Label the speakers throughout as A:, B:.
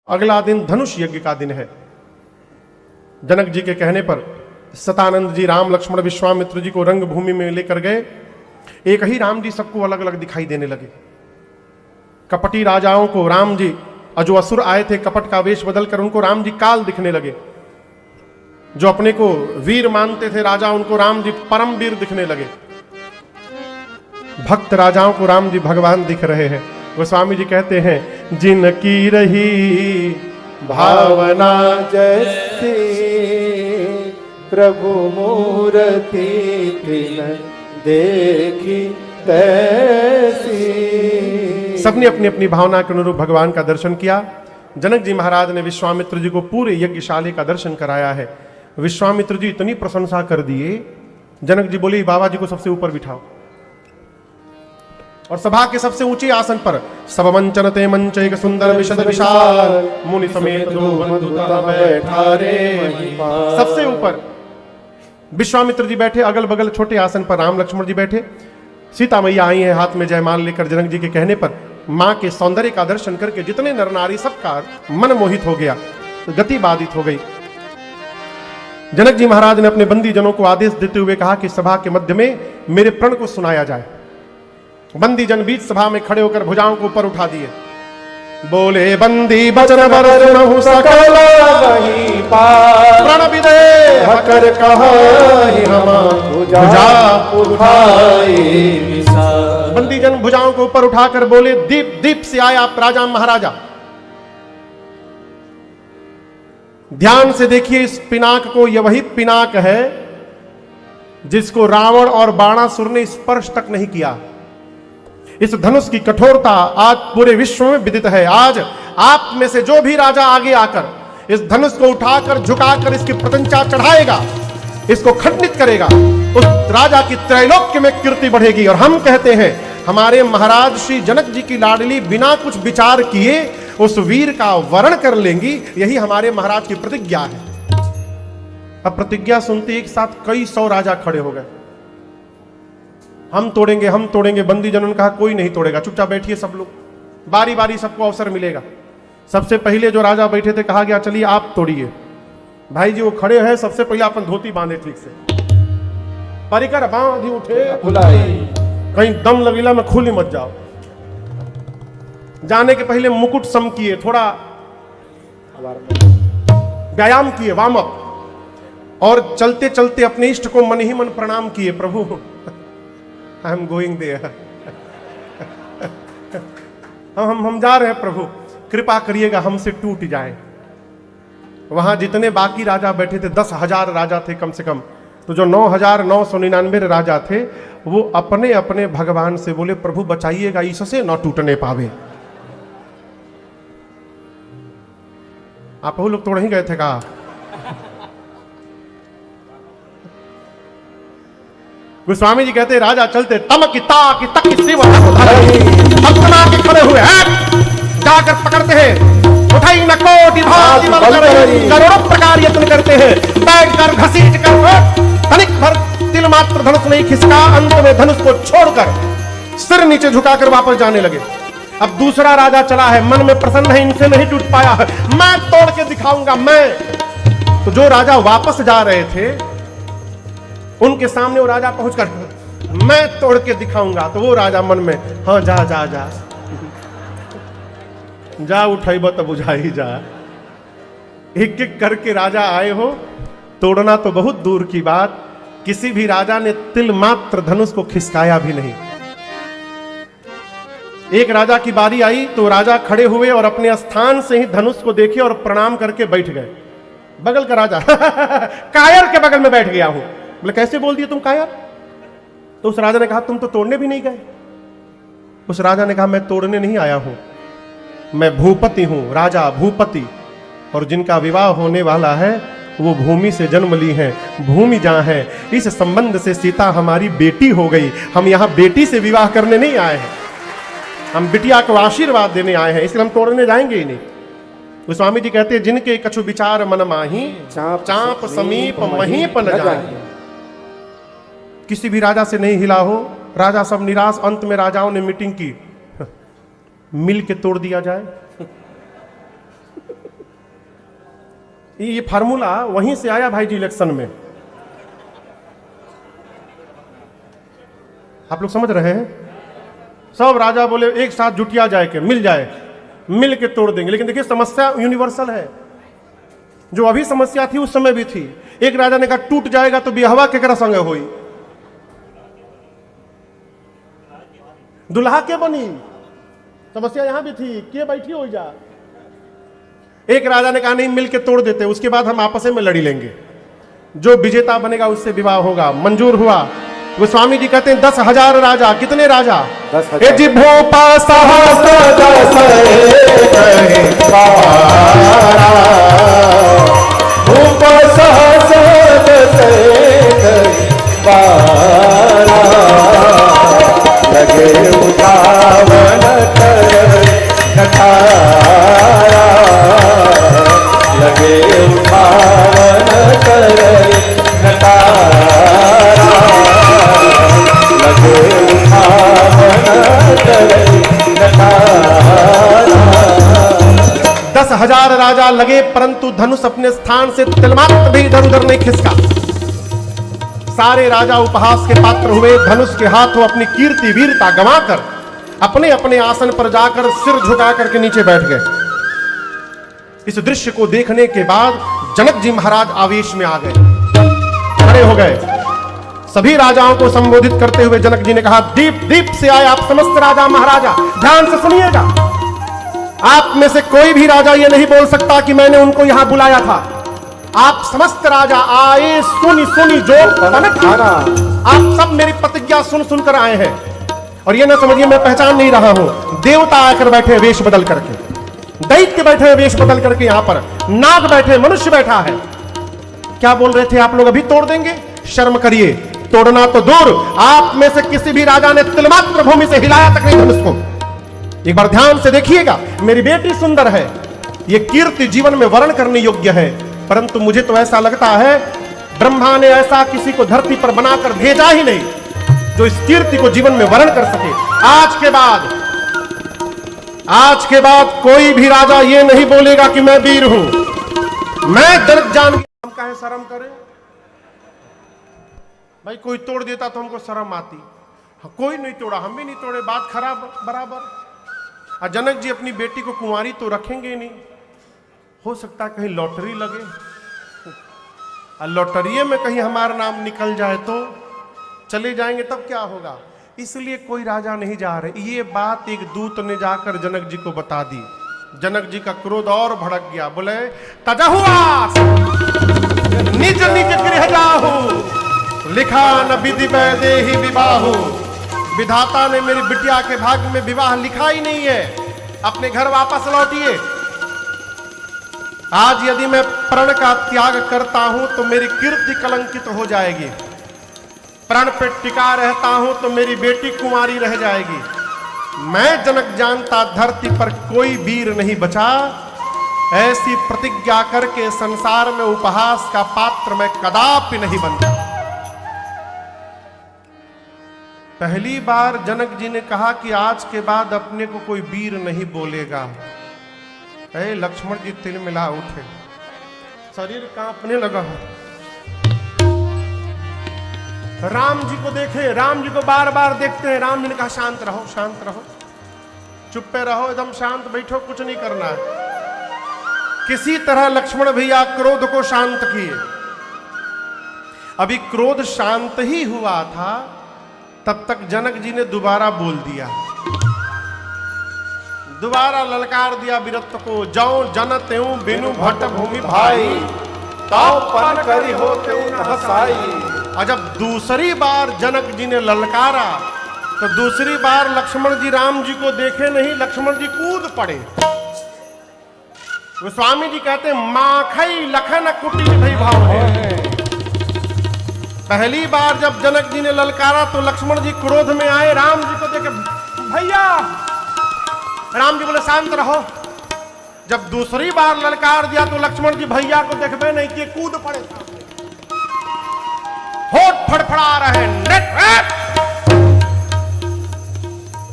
A: अगला दिन धनुष यज्ञ का दिन है। जनक जी के कहने पर सतानंद जी राम लक्ष्मण विश्वामित्र जी को रंग भूमि में लेकर गए। एक ही राम जी सबको अलग अलग दिखाई देने लगे। कपटी राजाओं को राम जी, जो असुर आए थे कपट का वेश बदलकर, उनको राम जी काल दिखने लगे। जो अपने को वीर मानते थे राजा, उनको राम जी परम वीर दिखने लगे। भक्त राजाओं को राम जी भगवान दिख रहे हैं। गोस्वामी जी कहते हैं, जिनकी रही
B: भावना जैसी प्रभु मूर्ति तिन देखी तैसी।
A: सबने अपनी अपनी भावना के अनुरूप भगवान का दर्शन किया। जनक जी महाराज ने विश्वामित्र जी को पूरे यज्ञशाले का दर्शन कराया है। विश्वामित्र जी इतनी प्रशंसा कर दिए, जनक जी बोले बाबा जी को सबसे ऊपर बिठाओ और सभा के सबसे ऊंचे आसन पर सब मंचन ते मंच एक सुंदर विशद विशाल मुनि समेत दो बंधु बैठा रे। सबसे ऊपर विश्वामित्र जी बैठे, अगल बगल छोटे आसन पर राम लक्ष्मण जी बैठे। सीता मैया आई हैं हाथ में जयमाल लेकर। जनक जी के कहने पर मां के सौंदर्य का दर्शन करके जितने नर नारी सबका मन मोहित हो गया, गति बाधित हो गई। जनक जी महाराज ने अपने बंदी जनों को आदेश देते हुए कहा कि सभा के मध्य में मेरे प्रण को सुनाया जाए। बंदी जन बीच सभा में खड़े होकर भुजाओं को ऊपर उठा दिए। बोले बंदी बचन बरसनहु सकल
B: वही पार
A: प्रण विदेह
B: कर कहाई हम भुजा उठाए विशाल।
A: बंदी जन भुजाओं को ऊपर उठाकर बोले, दीप दीप से आए आप राजा महाराजा। ध्यान से देखिए इस पिनाक को, यह वही पिनाक है जिसको रावण और बाणासुर ने स्पर्श तक नहीं किया। इस धनुष की कठोरता आज पूरे विश्व में विदित है। आज आप में से जो भी राजा आगे आकर इस धनुष को उठाकर झुकाकर इसकी प्रत्यंचा चढ़ाएगा, इसको खंडित करेगा, उस राजा की त्रैलोक्य में कीर्ति बढ़ेगी। और हम कहते हैं हमारे महाराज श्री जनक जी की लाडली बिना कुछ विचार किए उस वीर का वर्ण कर लेंगी। यही हमारे महाराज की प्रतिज्ञा है। अब प्रतिज्ञा सुनते एक साथ कई सौ राजा खड़े हो गए। हम तोड़ेंगे, हम तोड़ेंगे। बंदी जनों ने कहा कोई नहीं तोड़ेगा, चुपचाप बैठिए सब लोग, बारी बारी सबको अवसर मिलेगा। सबसे पहले जो राजा बैठे थे कहा गया चलिए आप तोड़िए। भाई जी वो खड़े हैं, सबसे पहले अपन धोती बांधे ठीक से, परिकर बांधी उठे, कहीं दम लगेला में खुली मत जाओ। जाने के पहले मुकुट सम किए, थोड़ा व्यायाम किए, वार्म अप, और चलते चलते अपने इष्ट को मन ही मन प्रणाम किए। प्रभु आई एम गोइंग देयर, हम जा रहे हैं प्रभु, कृपा करिएगा हमसे टूट जाए। वहां जितने बाकी राजा बैठे थे 10,000 राजा थे कम से कम, तो जो 9,999 राजा थे वो अपने अपने भगवान से बोले प्रभु बचाइएगा, इससे न टूटने पावे। आप वो लोग तोड़ ही गए थे कहा। गोस्वामी जी कहते राजा चलते तमक ताक तक शिव भक्तना के खड़े हुए हैं, जाकर पकड़ते हैं, उठाई न कोटि भांति बल करे, करोड़ों प्रकार यत्न करते हैं, बैठ कर घसीट कर तनिक भर तिल मात्र धनुष नहीं खिसका। अंत में धनुष को छोड़कर सिर नीचे झुकाकर वापस जाने लगे। अब दूसरा राजा चला है, मन में प्रसन्न है, इनसे नहीं टूट पाया है, मैं तोड़ के दिखाऊंगा मैं। तो जो राजा वापस जा रहे थे उनके सामने वो राजा पहुंचकर मैं तोड़ के दिखाऊंगा। तो वो राजा मन में हाँ जा जा जा जा उठाइब तो बुझा ही जा। एक एक करके राजा आए हो, तोड़ना तो बहुत दूर की बात, किसी भी राजा ने तिल मात्र धनुष को खिसकाया भी नहीं। एक राजा की बारी आई तो राजा खड़े हुए और अपने स्थान से ही धनुष को देखे और प्रणाम करके बैठ गए। बगल का राजा कायर के बगल में बैठ गया हूं। बोले कैसे बोल दिए तुम कायर? तो उस राजा ने कहा तुम तो तोड़ने भी नहीं गए। उस राजा ने कहा मैं तोड़ने नहीं आया हूं, मैं भूपति हूं, राजा भूपति, और जिनका विवाह होने वाला है वो भूमि से जन्म ली है, भूमि जहां है। इस संबंध से सीता हमारी बेटी हो गई। हम यहां बेटी से विवाह करने नहीं आए हैं, हम बिटिया को आशीर्वाद देने आए हैं, इसलिए हम तोड़ने जाएंगे ही नहीं। गोस्वामी जी कहते हैं जिनके कछु विचार मन माही, चाप समीप महीप न जाए। किसी भी राजा से नहीं हिला हो, राजा सब निराश। अंत में राजाओं ने मीटिंग की, मिल के तोड़ दिया जाए। ये फार्मूला वहीं से आया भाई जी इलेक्शन में। आप लोग समझ रहे हैं? सब राजा बोले एक साथ जुटिया जाए के मिल जाए, मिल के तोड़ देंगे। लेकिन देखिए समस्या यूनिवर्सल है। जो अभी समस्या थी उस समय भी थी। एक राजा ने कहा टूट जाएगा तो बिहवा केकरा संगे होई, दुल्हा के बनी। समस्या यहां भी थी, के बैठी हो जा। एक राजा ने कहा नहीं मिल के तोड़ देते, उसके बाद हम आपस में लड़ी लेंगे, जो विजेता बनेगा उससे विवाह होगा। मंजूर हुआ। गोस्वामी जी कहते हैं 10,000 राजा। कितने राजा?
B: 10,000।
A: जी भोपा सहस दस
B: भूप सहस दस लगे उठावन कर नठारा, लगे उठावन कर नठारा, लगे उठावन कर नठारा।
A: 10,000 राजा लगे, परंतु धनुष अपने स्थान से तिलमात्र भी इधर उधर नहीं खिसका। सारे राजा उपहास के पात्र हुए। धनुष के हाथों अपनी कीर्ति वीरता गंवाकर अपने अपने आसन पर जाकर सिर झुका करके नीचे बैठ गए। इस दृश्य को देखने के बाद जनक जी महाराज आवेश में आ गए, खड़े हो गए। सभी राजाओं को संबोधित करते हुए जनक जी ने कहा, दीप दीप से आए आप समस्त राजा महाराजा, ध्यान से सुनिएगा। आप में से कोई भी राजा यह नहीं बोल सकता कि मैंने उनको यहां बुलाया था। आप समस्त राजा आए सुनी सुनी जो खाना, आप सब मेरी प्रतिज्ञा सुन सुनकर आए हैं। और ये ना समझिए मैं पहचान नहीं रहा हूं, देवता आकर बैठे वेश बदल करके, दैत्य बैठे वेश बदल करके, यहां पर नाग बैठे, मनुष्य बैठा है। क्या बोल रहे थे आप लोग? अभी तोड़ देंगे? शर्म करिए। तोड़ना तो दूर, आप में से किसी भी राजा ने तिलमात्र भूमि से हिलाया तक नहीं धनुष को। एक बार ध्यान से देखिएगा। मेरी बेटी सुंदर है, ये कीर्ति जीवन में वर्ण करने योग्य है, परंतु मुझे तो ऐसा लगता है ब्रह्मा ने ऐसा किसी को धरती पर बनाकर भेजा ही नहीं जो इस कीर्ति को जीवन में वर्ण कर सके। आज के बाद कोई भी राजा ये नहीं बोलेगा कि मैं वीर हूं। मैं दर्द जान हम कहे शर्म करें भाई, कोई तोड़ देता तो हमको शर्म आती। कोई नहीं तोड़ा, हम भी नहीं तोड़े, बात खराब बराबर। और जनक जी अपनी बेटी को कुंवारी तो रखेंगे नहीं, हो सकता है कहीं लॉटरी लगे और लॉटरी में कहीं हमारा नाम निकल जाए तो चले जाएंगे, तब क्या होगा। इसलिए कोई राजा नहीं जा रहे। ये बात एक दूत ने जाकर जनक जी को बता दी। जनक जी का क्रोध और भड़क गया। बोले तजहुआस निज निज गृह जाहु, लिखा न विधि वैदेही विवाहु। विधाता ने मेरी बिटिया के भाग्य में विवाह लिखा ही नहीं है, अपने घर वापस लौटिए। आज यदि मैं प्रण का त्याग करता हूं तो मेरी कीर्ति कलंकित हो जाएगी। प्रण पे टिका रहता हूं तो मेरी बेटी कुंवारी रह जाएगी। मैं जनक जानता धरती पर कोई वीर नहीं बचा। ऐसी प्रतिज्ञा करके संसार में उपहास का पात्र मैं कदापि नहीं बनता। पहली बार जनक जी ने कहा कि आज के बाद अपने को कोई वीर नहीं बोलेगा। ऐ लक्ष्मण जी तिल मिला उठे, शरीर कांपने लगा। राम जी को देखे, राम जी को बार बार देखते हैं। राम जी ने कहा शांत रहो, शांत रहो, चुप्पे रहो, एकदम शांत बैठो, कुछ नहीं करना है। किसी तरह लक्ष्मण भैया क्रोध को शांत किए। अभी क्रोध शांत ही हुआ था, तब तक जनक जी ने दोबारा बोल दिया, दोबारा ललकार दिया वीरत्व को। जाओ जन त्यों बिनु भट्ट भूमि भाई, ताओ पन करी हो त्यों न हसाई। और जब दूसरी बार जनक जी ने ललकारा तो दूसरी बार लक्ष्मण जी राम जी को देखे नहीं, लक्ष्मण जी कूद पड़े। गोस्वामी जी कहते माखई लखन कुटी भई भाव है। पहली बार जब जनक जी ने ललकारा तो लक्ष्मण जी क्रोध में आए, राम जी को देखे भैया, राम जी बोले शांत रहो। जब दूसरी बार ललकार दिया तो लक्ष्मण जी भैया को देखबे नहीं किए, कूद पड़े, होठ फड़फड़ा रहे।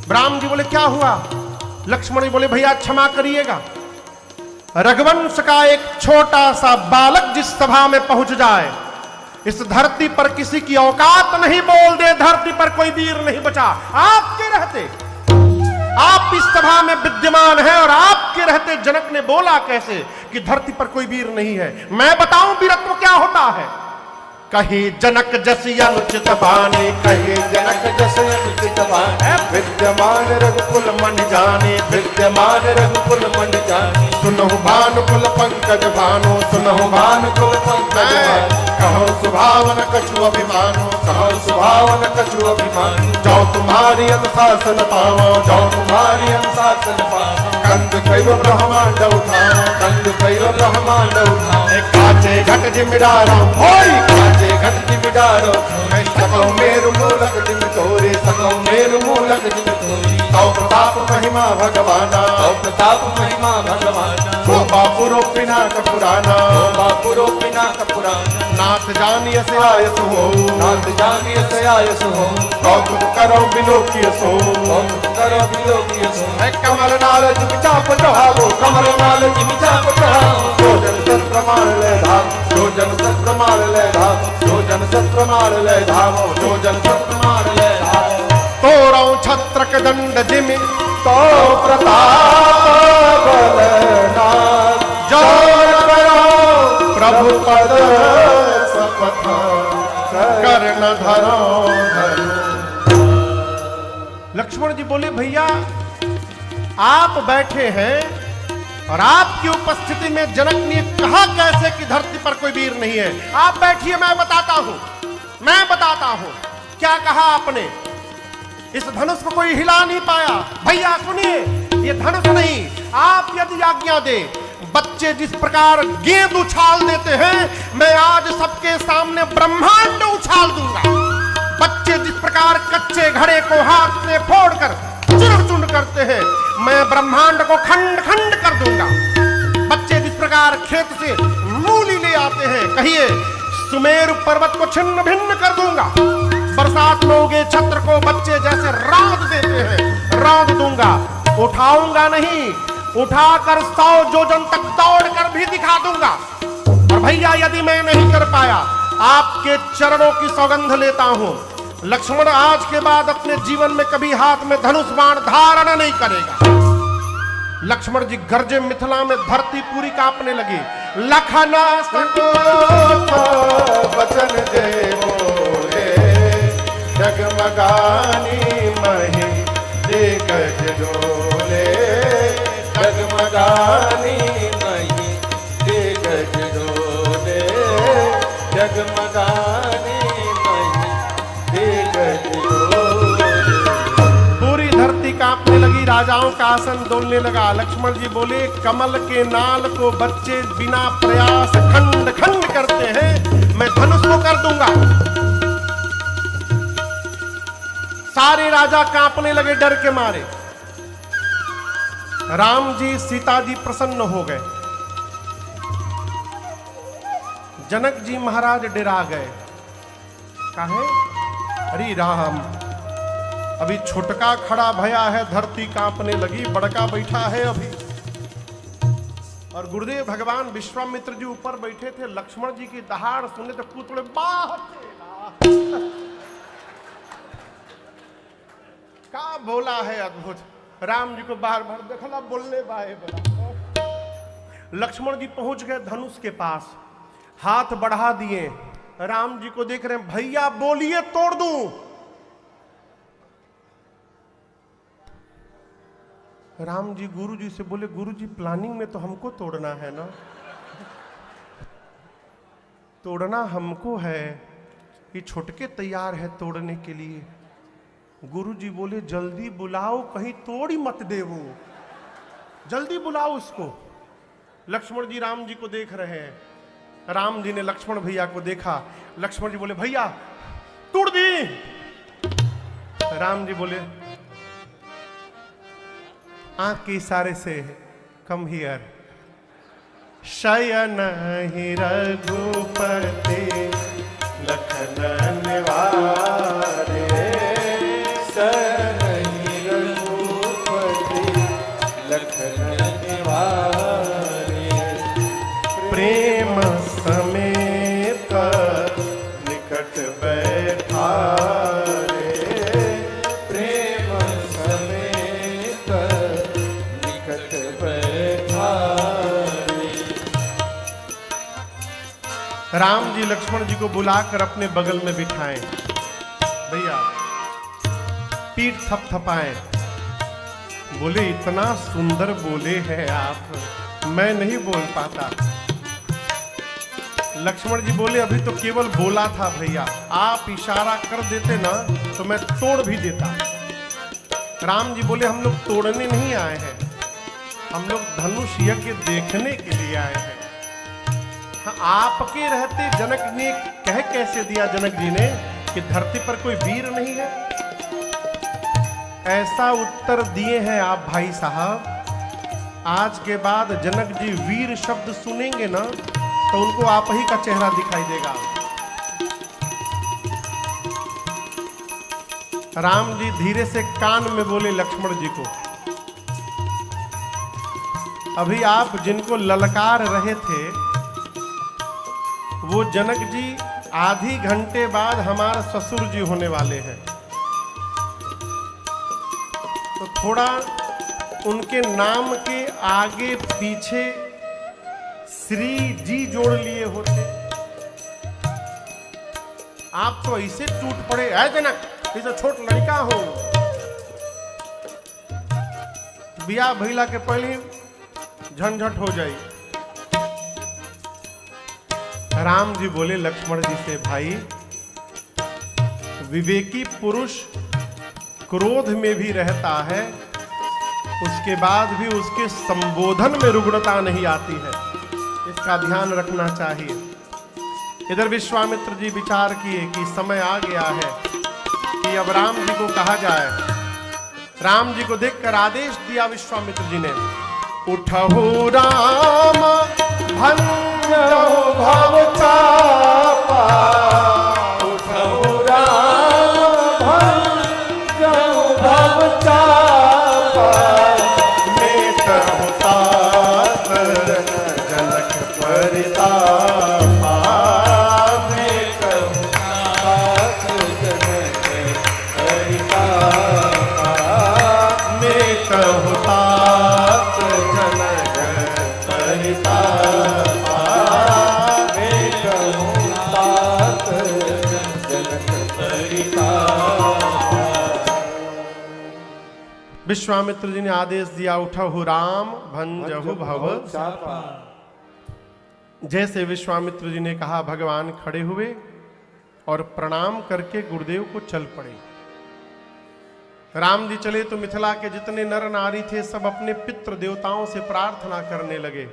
A: राम जी बोले क्या हुआ? लक्ष्मण जी बोले भैया क्षमा करिएगा, रघुवंश का एक छोटा सा बालक जिस सभा में पहुंच जाए, इस धरती पर किसी की औकात नहीं, बोल दे धरती पर कोई वीर नहीं बचा। आपके रहते, आप इस सभा में विद्यमान हैं और आपके रहते जनक ने बोला कैसे कि धरती पर कोई वीर नहीं है। मैं बताऊं वीरत्व क्या होता है। कहे जनक जस अनुचित बाने,
B: कहे जनक जस अनुचित बाने, विद्यमान रघुकुल मन जाने, विद्यमान रघुकुल मन जाने।
A: सुनहु भानुकुल पंकज भानो,
B: सुनहु भानुकुल पंकज भानो, कहो सुभावन कछु अभिमानो, कहो सुभावन कछु अभिमानो।
A: जाओ तुम्हारी अनुशासन पावो,
B: जाओ तुम्हारी अनुशासन पावो।
A: कंद कैव ब्रह्मांड उठाओ,
B: कंद कैव ब्रह्मांड उठाओ।
A: काचे घट जिमिडारो,
B: होई काचे घट जिमिडारो। सको मेरु मूलक जिम तोरे, सको मेरु मूलक जिम तोरे।
A: तौ प्रताप महिमा भगवाना,
B: तौ प्रताप महिमा भगवाना।
A: शोभा पुरोपिना कपुराना,
B: शोभा पुरोपिना कपुराना।
A: नाथ जानिय से आयस हो,
B: नाथ जानिय से आयस हो।
A: कौतुक करो बिलोकिय सो,
B: कौतुक करो बिलोकिय सो।
A: कमल नाल जिम चाप चढ़ावो,
B: कमल नाल जिम चाप चढ़ावो।
A: जो जन सत प्रमाण ले धाम,
B: जो जन सत प्रमाण ले धाम, जो जन सत प्रमाण ले धामो, जो जन सत प्रमाण ले धामो।
A: तोरौ छत्रक दंड जिमि,
B: तो प्रताप बलनाथ,
A: जो
B: करो
A: प्रभु पद सपथ कर्ण धरो धरो। लक्ष्मण जी बोले भैया आप बैठे हैं और आपकी उपस्थिति में जनक ने कहा कैसे कि धरती पर कोई वीर नहीं है। आप बैठिए, मैं बताता हूं क्या कहा आपने। इस धनुष को कोई हिला नहीं पाया। भैया सुनिए, ये धनुष नहीं, आप यदि आज्ञा दे, बच्चे जिस प्रकार गेंद उछाल देते हैं, मैं आज सबके सामने ब्रह्मांड उछाल दूंगा। बच्चे जिस प्रकार कच्चे घड़े को हाथ से फोड़कर चूर करते हैं, मैं ब्रह्मांड को खंड खंड कर दूंगा। बच्चे जिस प्रकार खेत से मूली ले आते हैं, कहिए सुमेरु पर्वत को छिन्न भिन्न कर दूंगा। बरसात में उगे छत्र को बच्चे जैसे रौंद देते हैं, रौंद दूंगा। उठाऊंगा नहीं, उठाकर 100 योजन तक दौड़कर भी दिखा दूंगा। और भैया यदि मैं नहीं कर पाया, आपके चरणों की सौगंध लेता हूं, लक्ष्मण आज के बाद अपने जीवन में कभी हाथ में धनुष बाण धारण नहीं करेगा। लक्ष्मण जी गरजे, मिथिला में धरती पूरी कांपने लगी। लखना सको
B: वचन दे बोले, जगमगानी मही दिग्गज डोले, जगमगानी मही दिग्गज डोले, जगमगानी मही दिग्गज डोले।
A: पूरी धरती कांपने लगी, राजाओं का आसन डोलने लगा। लक्ष्मण जी बोले कमल के नाल को बच्चे बिना प्रयास खंड खंड करते हैं, मैं धनुष को कर दूंगा। सारे राजा कांपने लगे डर के मारे। राम जी सीता जी प्रसन्न हो गए, जनक जी महाराज डरा गए। काहे? अरे राम, अभी छोटका खड़ा भया है, धरती कांपने लगी, बड़का बैठा है अभी। और गुरुदेव भगवान विश्वामित्र जी ऊपर बैठे थे। लक्ष्मण जी की दहाड़ सुने तो कूद पड़े, का बोला है अद्भुत। राम जी को बार बार देखला बोलने बाए बड़ा। लक्ष्मण जी पहुंच गए धनुष के पास, हाथ बढ़ा दिए, राम जी को देख रहे हैं। भैया बोलिए तोड़ दूं। राम जी गुरु जी से बोले, गुरु जी प्लानिंग में तो हमको तोड़ना है ना, तोड़ना हमको है, ये छोटके तैयार है तोड़ने के लिए। गुरु जी बोले जल्दी बुलाओ, कहीं तोड़ ही मत दे वो, जल्दी बुलाओ उसको। लक्ष्मण जी राम जी को देख रहे हैं। राम जी ने लक्ष्मण भैया को देखा। लक्ष्मण जी बोले भैया तोड़ दी। राम जी बोले आंख के इशारे से, कम हियर। शयन ही रघुपति लखन निवारे,
B: शयन ही रघुपति लखन निवारे।
A: प्रेम समेत निकट बैठा रे,
B: प्रेम समेत निकट बैठा रे।
A: राम जी लक्ष्मण जी को बुलाकर अपने बगल में बिठाएं। भैया पीठ थपथपाएं, बोले इतना सुंदर बोले हैं आप, मैं नहीं बोल पाता। लक्ष्मण जी बोले अभी तो केवल बोला था भैया, आप इशारा कर देते ना तो मैं तोड़ भी देता। राम जी बोले हम लोग तोड़ने नहीं आए हैं, हम लोग धनुष यज्ञ देखने के लिए आए हैं। हाँ, आपके रहते जनक ने कह कैसे दिया जनक जी ने कि धरती पर कोई वीर नहीं है? ऐसा उत्तर दिए हैं आप भाई साहब, आज के बाद जनक जी वीर शब्द सुनेंगे ना तो उनको आप ही का चेहरा दिखाई देगा। राम जी धीरे से कान में बोले लक्ष्मण जी को, अभी आप जिनको ललकार रहे थे वो जनक जी आधी घंटे बाद हमारे ससुर जी होने वाले हैं, तो थोड़ा उनके नाम के आगे पीछे श्री जी जोड़ लिए होते। आप तो ऐसे टूट पड़े, है जनक जैसे छोट लड़का हो। बिया भैला के पहले झंझट हो जाए। राम जी बोले लक्ष्मण जी से, भाई विवेकी पुरुष क्रोध में भी रहता है, उसके बाद भी उसके संबोधन में रुग्णता नहीं आती है, इसका ध्यान रखना चाहिए। इधर विश्वामित्र जी विचार किए कि समय आ गया है कि अब राम जी को कहा जाए। राम जी को देखकर आदेश दिया विश्वामित्र जी ने, उठहु राम भंजहु भव चापा,
B: उठहु राम भंजहु भव चापा,
A: मेटहु तात जनक परितापा,
B: मेटहु तात जनक परितापा,
A: मेटहु तात
B: जनक परितापा, मेटहु तात जनक परितापा।
A: विश्वामित्र जी ने आदेश दिया, उठहु राम भंजहु भव।
B: चापा।
A: जैसे विश्वामित्र जी ने कहा, भगवान खड़े हुए और प्रणाम करके गुरुदेव को चल पड़े। राम जी चले तो मिथिला के जितने नर नारी थे सब अपने पितृ देवताओं से प्रार्थना करने लगे,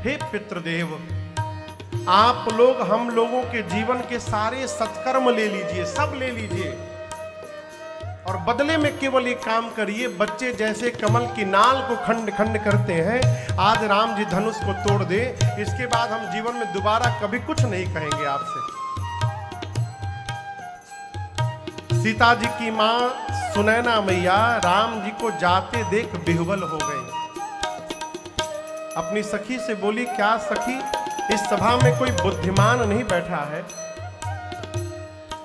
A: हे पितृदेव, आप लोग हम लोगों के जीवन के सारे सत्कर्म ले लीजिए, सब ले लीजिए, और बदले में केवल एक काम करिए, बच्चे जैसे कमल की नाल को खंड खंड करते हैं, आज राम जी धनुष को तोड़ दे, इसके बाद हम जीवन में दोबारा कभी कुछ नहीं कहेंगे आपसे। सीता जी की मां सुनैना मैया राम जी को जाते देख बिहुबल हो गई। अपनी सखी से बोली, क्या सखी, इस सभा में कोई बुद्धिमान नहीं बैठा है?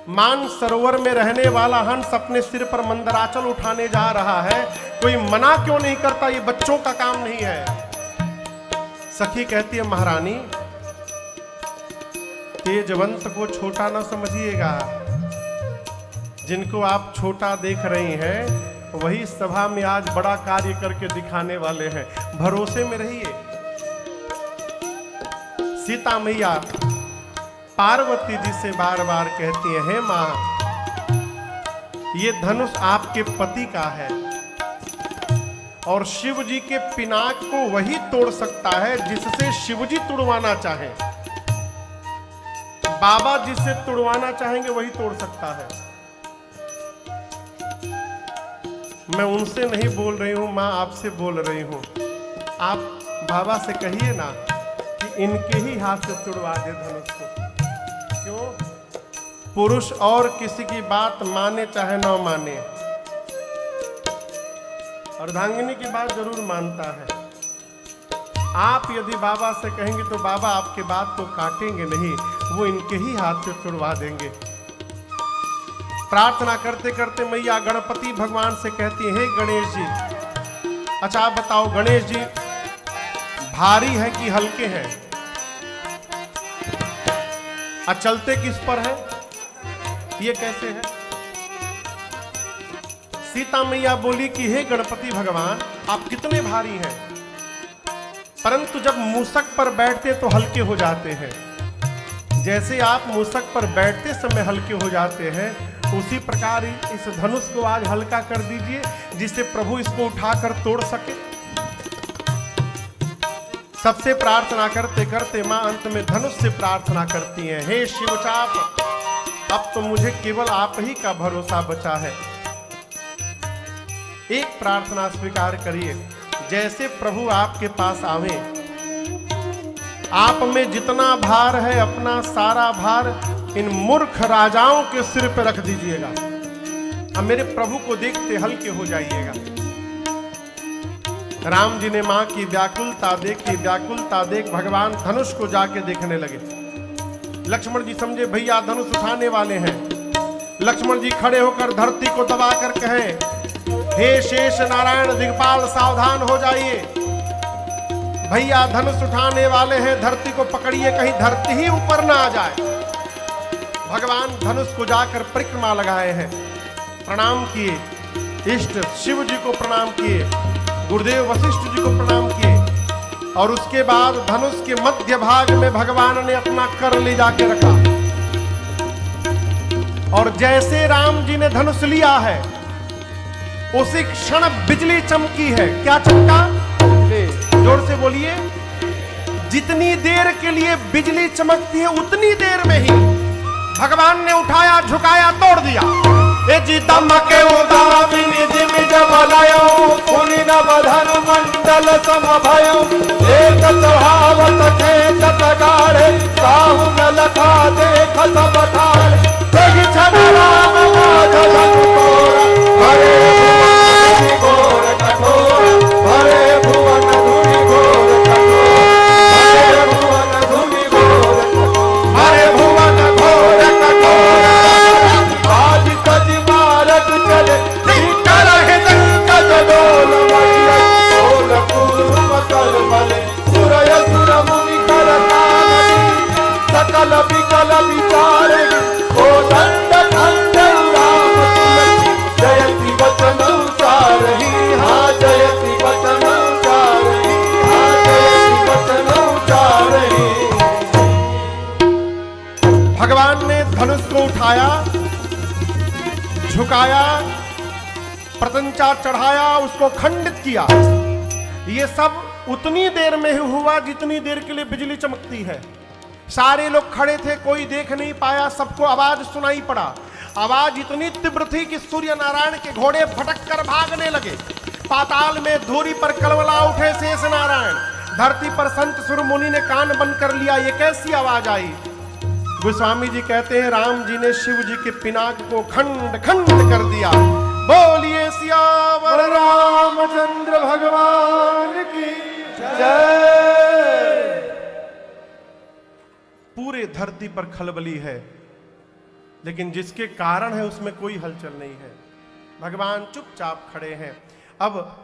A: मान सरोवर में रहने वाला हंस अपने सिर पर मंदराचल उठाने जा रहा है, कोई मना क्यों नहीं करता? ये बच्चों का काम नहीं है। सखी कहती है, महारानी तेजवंत को छोटा ना समझिएगा, जिनको आप छोटा देख रही हैं वही सभा में आज बड़ा कार्य करके दिखाने वाले हैं, भरोसे में रहिए। सीता मैया पार्वती जी से बार बार कहती है, हे मां, ये धनुष आपके पति का है और शिव जी के पिनाक को वही तोड़ सकता है जिससे शिव जी तुड़वाना चाहे। बाबा जिससे तुड़वाना चाहेंगे वही तोड़ सकता है। मैं उनसे नहीं बोल रही हूं मां, आपसे बोल रही हूं। आप बाबा से कहिए ना कि इनके ही हाथ से तुड़वा दे धनुष को। क्यों? पुरुष और किसी की बात माने चाहे ना माने, अर्धांगिनी की बात जरूर मानता है। आप यदि बाबा से कहेंगे तो बाबा आपके बात को काटेंगे नहीं, वो इनके ही हाथ से तुड़वा देंगे। प्रार्थना करते करते मैया गणपति भगवान से कहती है, हे गणेश जी, अच्छा आप बताओ गणेश जी भारी है कि हल्के हैं? चलते किस पर है? ये कैसे है? सीता मैया बोली कि हे गणपति भगवान, आप कितने भारी हैं, परंतु जब मूसक पर बैठते तो हल्के हो जाते हैं। जैसे आप मूसक पर बैठते समय हल्के हो जाते हैं, उसी प्रकार इस धनुष को आज हल्का कर दीजिए, जिससे प्रभु इसको उठाकर तोड़ सके। सबसे प्रार्थना करते करते मां अंत में धनुष से प्रार्थना करती हैं, हे शिवचाप, अब तो मुझे केवल आप ही का भरोसा बचा है। एक प्रार्थना स्वीकार करिए, जैसे प्रभु आपके पास आवे, आप में जितना भार है अपना सारा भार इन मूर्ख राजाओं के सिर पर रख दीजिएगा। अब मेरे प्रभु को देखते हल्के हो जाइएगा। राम जी ने मां की व्याकुलता देखी, व्याकुलता देख भगवान धनुष को जाके देखने लगे। लक्ष्मण जी समझे भैया धनुष उठाने वाले हैं। लक्ष्मण जी खड़े होकर धरती को दबाकर कहे, हे शेष नारायण दिग्पाल सावधान हो जाइए, भैया धनुष उठाने वाले हैं, धरती को पकड़िए, कहीं धरती ही ऊपर ना आ जाए। भगवान धनुष को जाकर परिक्रमा लगाए हैं, प्रणाम किए, इष्ट शिव जी को प्रणाम किए, गुरुदेव वशिष्ठ जी को प्रणाम किए, और उसके बाद धनुष के मध्य भाग में भगवान ने अपना कर ले जाके रखा। और जैसे राम जी ने धनुष लिया है, उसी क्षण बिजली चमकी है। क्या चमका? जोर से बोलिए। जितनी देर के लिए बिजली चमकती है, उतनी देर में ही भगवान ने उठाया, झुकाया, तोड़ दिया। ए जी दमके उदामिन जिम जबलयो पुनि नवधन मंडल समभयो एक चढ़ावत खेचत गाढ़े साहु न लखा देख सब ठाड़ तेहि छन राम माधवन कोर हरे भुवन घोर कठोर हरे भुवन धुनि घोर कठोर हरे भुवन धुनि घोर कठोर हरे भुवन घोर कठोर आज तज मारत चले कर कज डोल मैया डोल कुरुम कर बले सुरय सुर मुनि कर सकल विकल विचारे ओ दंड खंड राम जयति वचन उचारहि हाँ जयति वचन उचारहि हाँ जयति वचन उचारहि। भगवान ने धनुष को उठाया, झुकाया, प्रतंचा चढ़ाया, उसको खंडित किया। ये सब उतनी देर में ही हुआ जितनी देर के लिए बिजली चमकती है। सारे लोग खड़े थे, कोई देख नहीं पाया, सबको आवाज सुनाई पड़ा। आवाज इतनी तीव्र थी कि सूर्य नारायण के घोड़े फटक कर भागने लगे। पाताल में धूरी पर कलवला उठे शेष नारायण। धरती पर संत सुर मुनि ने कान बंद कर लिया, ये कैसी आवाज आई। गोस्वामी जी कहते हैं राम जी ने शिव जी के पिनाक को खंड खंड कर दिया। बोलिए सियावर रामचंद्र भगवान की जय। पूरे धरती पर खलबली है, लेकिन जिसके कारण है उसमें कोई हलचल नहीं है। भगवान चुपचाप खड़े हैं। अब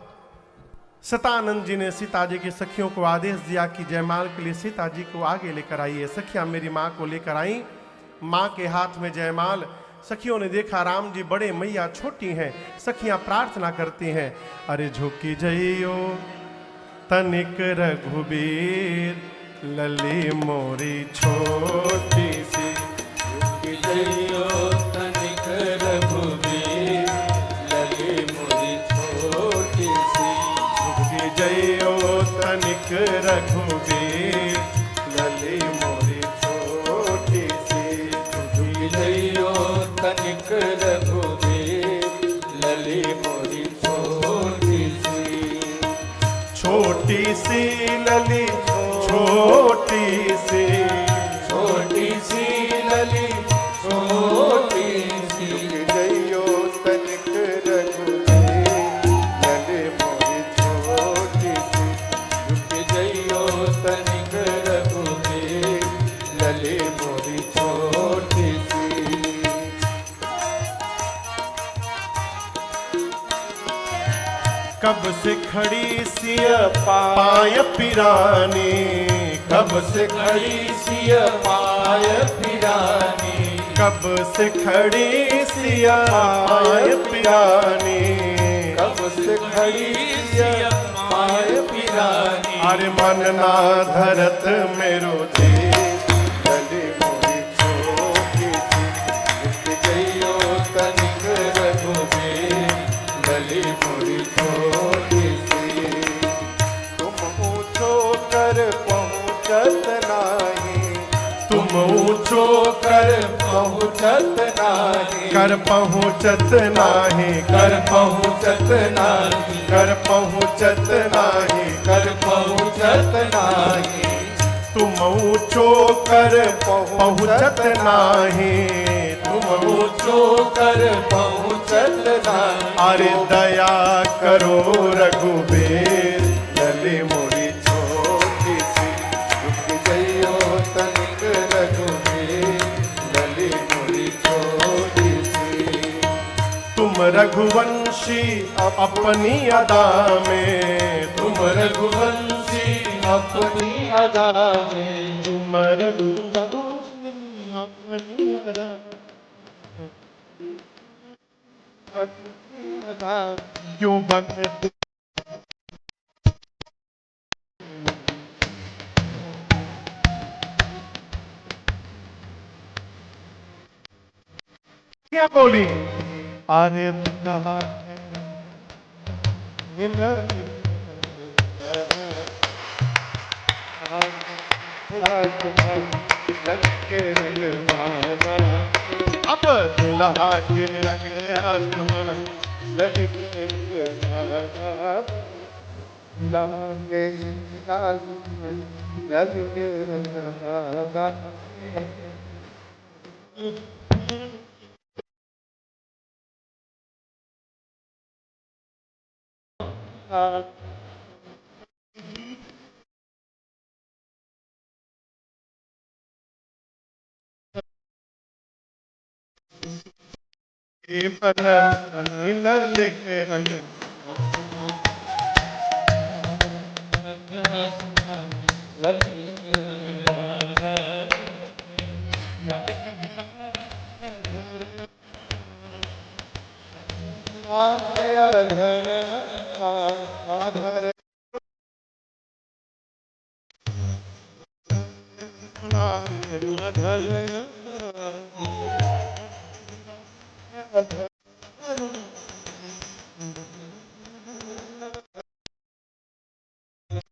A: सतानंद जी ने सीता जी की सखियों को आदेश दिया कि जयमाल के लिए सीता जी को आगे लेकर आइए। सखियां मेरी माँ को लेकर आई। माँ के हाथ में जयमाल। सखियों ने देखा राम जी बड़े, मैया छोटी हैं। सखियां प्रार्थना करती हैं, अरे झुकी जइयो तनिक रघुबीर लली मोरी छोटी सी। झुकी जइयो तनिक रघुबीर लली मोरी छोटी सी। झुकी जइयो तनिक रघुबीर लली मोरी छोटी सी। झुकी जइयो तनिक रघुबीर लली मोरी छोटी सी। छोटी सी लली छोटी सी, छोटी सी लली छोटी सी। झुकी जइयो तनिक रघुबीर लली मोरी छोटी सी। झुकी जइयो खड़ी सिय पाय पिरानी,
B: कब से खड़ी सिय पाय पिरानी,
A: कब से खड़ी सिय पाय पिरानी,
B: कब से खड़ी सिय पाय पिरानी।
A: अरे मन ना धरत मेरो देश,
B: गली मोरी छोटी सी, रुक गइयो तनिक रघुबीर, गली मोरी छोटी सी। तुम ऊँचो कर पहुँचत नाही,
A: तुम ऊँचो
B: कर पहुँचत नाही,
A: कर पहुँचत नाही,
B: कर पहुँचत नाही,
A: कर पहुँचत नाही,
B: कर पहुँचत नाही।
A: तुम ऊँचो कर पहुँचत नाही, तुम
B: ऊँचो कर पहुँचत नाही।
A: अरे दया करो रघुबीर, गली मोरी
B: छोटी सी, रुक गइयो तनिक रघुबीर, गली मोरी छोटी सी।
A: तुम रघुवंशी अपनी अदा में,
B: तुम रघुवंशी अपनी अदा में,
A: तुम रघुवंशी अपनी अदा क्यों बंद क्या बोली? अरे अब लागे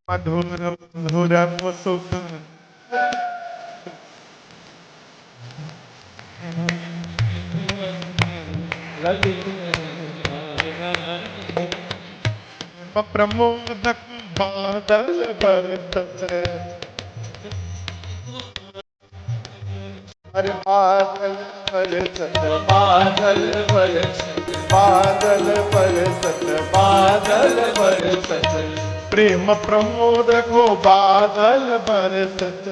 A: मधुर मधुर सुख प्रमोदक बादल बरसत,
B: अरे बादल बरसत, बादल बरसत, बादल बरसत, बादल बरसत।
A: प्रेम प्रमोद को बादल बरसत,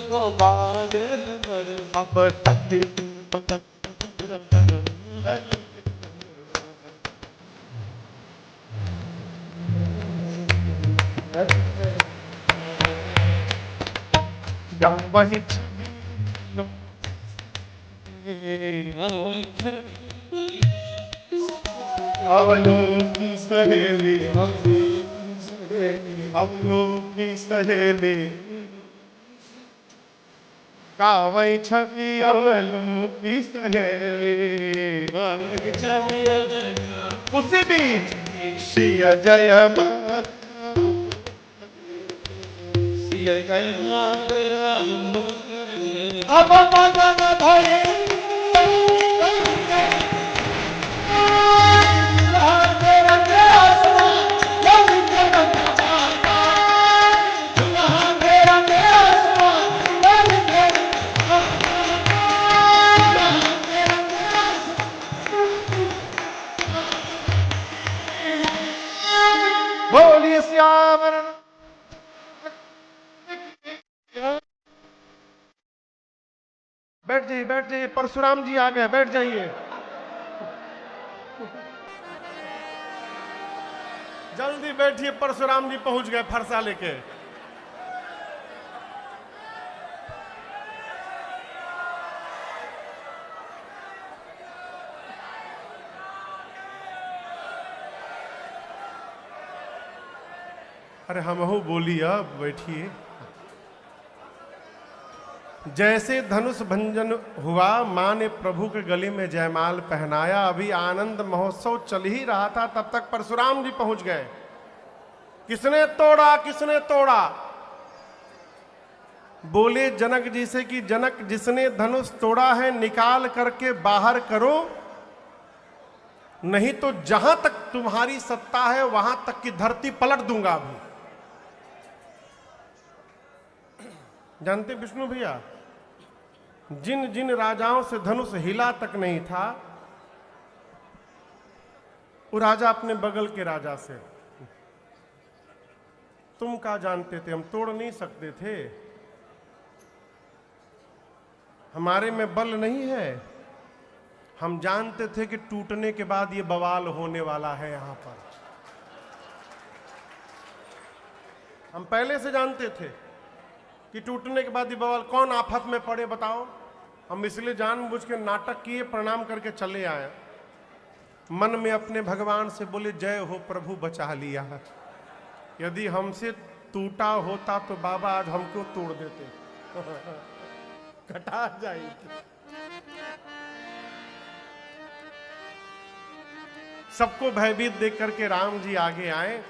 B: को बादल बरसत।
A: वही अवलों की सहेली, अवलों की सहेली, कावई छवि अवलों की सहेली, उसी बीच सिया जय
B: अब मदन भरे
A: बोलिए श्याम। बैठ जाइए, परशुराम जी आ गए, बैठ जाइए। जल्दी बैठिए, परशुराम जी पहुंच गए फरसा लेके। अरे हमहू बोली, अब बैठिए। जैसे धनुष भंजन हुआ, मां ने प्रभु के गले में जयमाल पहनाया। अभी आनंद महोत्सव चल ही रहा था, तब तक परशुराम जी पहुंच गए। किसने तोड़ा, किसने तोड़ा? बोले जनक जी से कि जनक, जिसने धनुष तोड़ा है निकाल करके बाहर करो, नहीं तो जहां तक तुम्हारी सत्ता है वहां तक की धरती पलट दूंगा। अभी जानते विष्णु भैया, जिन जिन राजाओं से धनुष हिला तक नहीं था, वो राजा अपने बगल के राजा से, तुम क्या जानते थे, हम तोड़ नहीं सकते थे, हमारे में बल नहीं है। हम जानते थे कि टूटने के बाद ये बवाल होने वाला है यहां पर, हम पहले से जानते थे कि टूटने के बाद ये बवाल, कौन आफत में पड़े बताओ। हम इसलिए जानबूझ के नाटक किए, प्रणाम करके चले आए। मन में अपने भगवान से बोले, जय हो प्रभु, बचा लिया। यदि हमसे टूटा होता तो बाबा आज हमको तोड़ देते, कटा जाएगी। सबको भयभीत देख करके राम जी आगे आए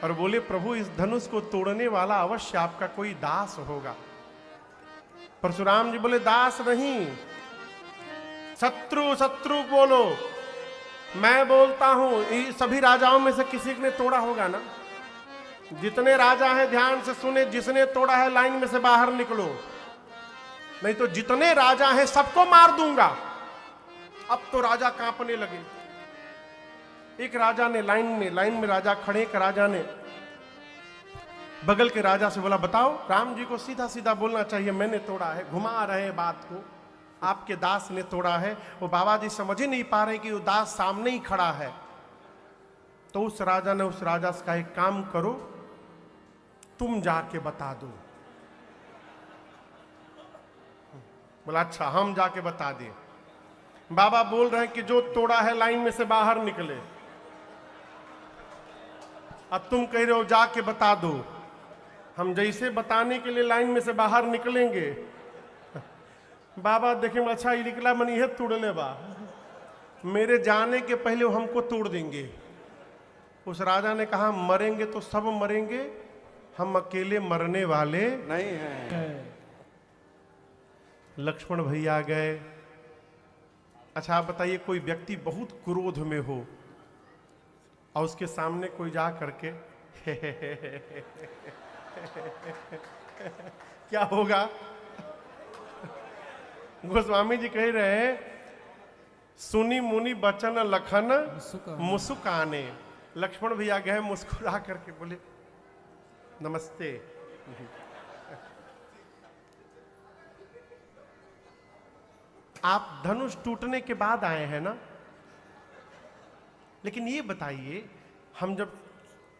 A: और बोले, प्रभु इस धनुष को तोड़ने वाला अवश्य आपका कोई दास होगा। परशुराम जी बोले, दास नहीं, शत्रु। शत्रु बोलो, मैं बोलता हूं। सभी राजाओं में से किसी ने तोड़ा होगा ना? जितने राजा हैं ध्यान से सुने, जिसने तोड़ा है लाइन में से बाहर निकलो, नहीं तो जितने राजा हैं सबको मार दूंगा। अब तो राजा कांपने लगे। एक राजा ने लाइन में राजा खड़े, एक राजा ने बगल के राजा से बोला, बताओ, राम जी को सीधा सीधा बोलना चाहिए, मैंने तोड़ा है, घुमा रहे बात को, आपके दास ने तोड़ा है। वो बाबा जी समझ ही नहीं पा रहे कि वो दास सामने ही खड़ा है। तो उस राजा ने उस राजा से कहा, एक काम करो, तुम जाके बता दो। बोला, अच्छा हम जाके बता दें। बाबा बोल रहे हैं कि जो तोड़ा है लाइन में से बाहर निकले। अब तुम कह रहे हो जाके बता दो। हम जैसे बताने के लिए लाइन में से बाहर निकलेंगे, बाबा देखेंगे, अच्छा ये निकला, मन यह तोड़ ले बा, मेरे जाने के पहले वो हमको तोड़ देंगे। उस राजा ने कहा, मरेंगे तो सब मरेंगे, हम अकेले मरने वाले
B: नहीं हैं।
A: लक्ष्मण भैया गए। अच्छा आप बताइए, कोई व्यक्ति बहुत क्रोध में हो और उसके सामने कोई जा करके क्या होगा? गोस्वामी जी कह रहे हैं, सुनी मुनि बचन लखन मुस्काने। लक्ष्मण भैया गए, मुस्कुरा करके बोले, नमस्ते। आप धनुष टूटने के बाद आए हैं ना, लेकिन ये बताइए, हम जब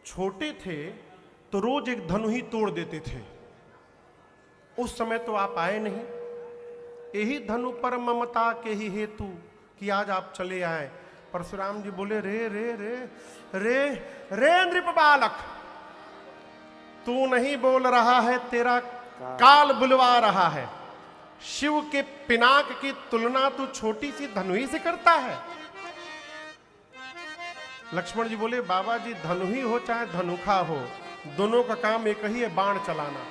A: छोटे थे तो रोज एक धनु ही तोड़ देते थे। उस समय तो आप आए नहीं। यही धनु पर ममता के ही हेतु कि आज आप चले आए। परशुराम जी बोले, रे रे रे रे रे नृप बालक, तू नहीं बोल रहा है, तेरा काल बुलवा रहा है। शिव के पिनाक की तुलना तू छोटी सी धनु ही से करता है। लक्ष्मण जी बोले, बाबा जी धनु ही हो चाहे धनुखा हो, दोनों का काम एक ही है, बाण चलाना।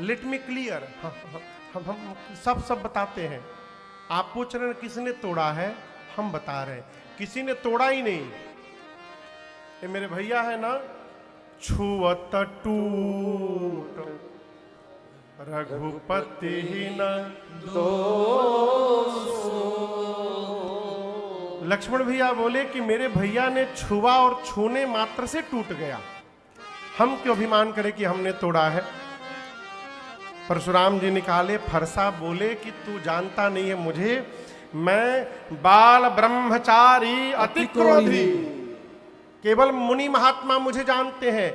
A: लेट मी क्लियर, हम सब बताते हैं। आप पूछ रहे हैं किसने तोड़ा है, हम बता रहे हैं किसी ने तोड़ा ही नहीं। ये मेरे भैया है ना, छुअत टूट रघुपति ही न लक्ष्मण भैया बोले कि मेरे भैया ने छुआ और छूने मात्र से टूट गया, हम क्यों अभिमान करें कि हमने तोड़ा है। परशुराम जी निकाले फरसा, बोले कि तू जानता नहीं है मुझे, मैं बाल ब्रह्मचारी अति क्रोधी, केवल मुनि महात्मा मुझे जानते हैं।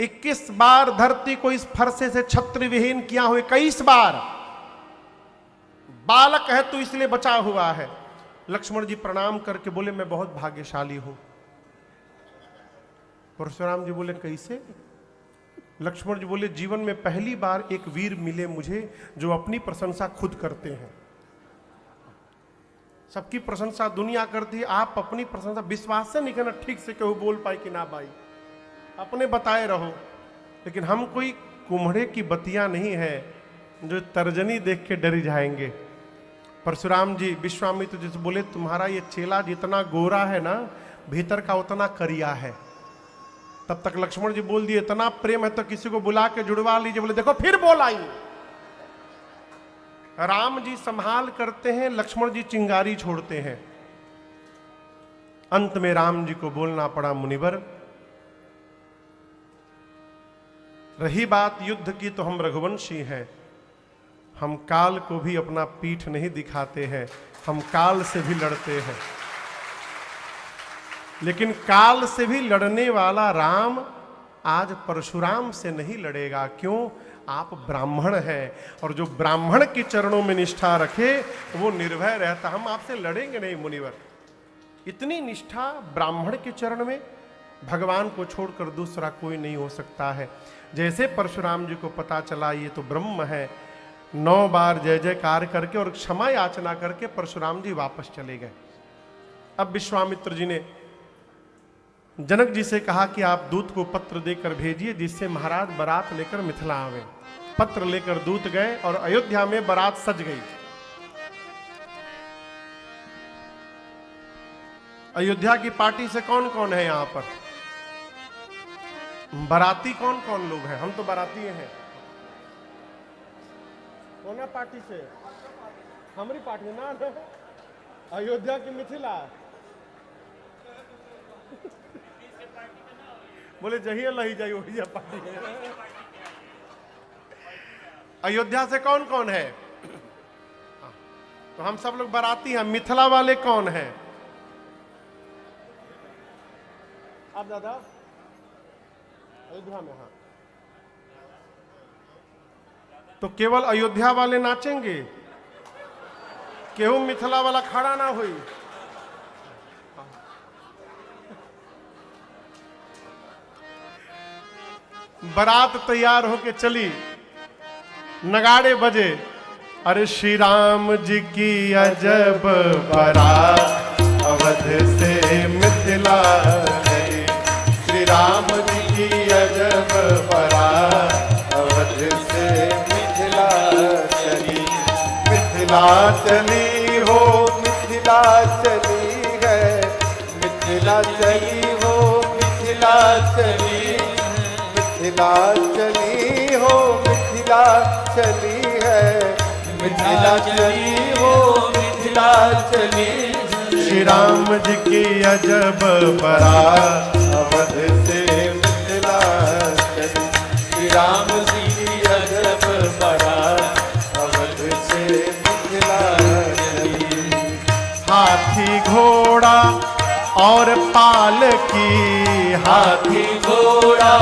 A: 21 बार धरती को इस फरसे से छत्र विहीन किया हुए, 21 बार। बालक है तो इसलिए बचा हुआ है। लक्ष्मण जी प्रणाम करके बोले मैं बहुत भाग्यशाली हूं। परशुराम जी बोले कैसे? लक्ष्मण जी बोले जीवन में पहली बार एक वीर मिले मुझे जो अपनी प्रशंसा खुद करते हैं। सबकी प्रशंसा दुनिया करती है, आप अपनी प्रशंसा विश्वास से नहीं करना ठीक से केहू बोल पाए कि ना भाई, अपने बताए रहो। लेकिन हम कोई कुम्हड़े की बतिया नहीं है जो तर्जनी देख के डरी जाएंगे। परशुराम जी विश्वामित्र जी से बोले तुम्हारा ये चेला जितना गोरा है ना, भीतर का उतना करिया है। तब तक लक्ष्मण जी बोल दिए इतना प्रेम है तो किसी को बुला के जुड़वा लीजिए। बोले देखो फिर बोल आई। राम जी संभाल करते हैं, लक्ष्मण जी चिंगारी छोड़ते हैं। अंत में राम जी को बोलना पड़ा मुनिवर, रही बात युद्ध की तो हम रघुवंशी हैं, हम काल को भी अपना पीठ नहीं दिखाते हैं, हम काल से भी लड़ते हैं। लेकिन काल से भी लड़ने वाला राम आज परशुराम से नहीं लड़ेगा। क्यों? आप ब्राह्मण हैं, और जो ब्राह्मण के चरणों में निष्ठा रखे वो निर्भय रहता। हम आपसे लड़ेंगे नहीं मुनिवर। इतनी निष्ठा ब्राह्मण के चरण में, भगवान को छोड़कर दूसरा कोई नहीं हो सकता है। जैसे परशुराम जी को पता चला ये तो ब्रह्म है, 9 बार जय जयकार करके और क्षमा याचना करके परशुराम जी वापस चले गए। अब विश्वामित्र जी ने जनक जी से कहा कि आप दूत को पत्र देकर भेजिए जिससे महाराज बारात लेकर मिथिला आवे। पत्र लेकर दूत गए और अयोध्या में बारात सज गई। अयोध्या की पार्टी से कौन कौन है यहां पर? बाराती कौन कौन लोग हैं? हम तो बाराती हैं। कौन है पार्टी से? हमारी पार्टी ना, अयोध्या की मिथिला। बोले जहिया लही जाइए वही पार्टी है। अयोध्या से कौन कौन है? तो हम सब लोग बाराती हैं। मिथिला वाले कौन हैं? आप दादा अयोध्या में? हाँ, तो केवल अयोध्या वाले नाचेंगे, केहू मिथिला वाला खड़ा ना हुई। बारात तैयार होके चली, नगाड़े बजे। अरे श्री राम जी की अजब बारात अवध से मिथिला गई। श्री राम जी की अजब बारात अवध से मिथिला चली। मिथिला चली हो, मिथिला चली है, मिथिला चली हो, मिथिला चली। मिथिला चली हो, मिथिला चली है, मिथिला चली हो, मिथिला चली। श्री राम जी की अजब बारात अवध से मिथिला चली। श्री राम जी की अजब बारात अवध से मिथिला चली। हाथी घोड़ा और पालकी, हाथी घोड़ा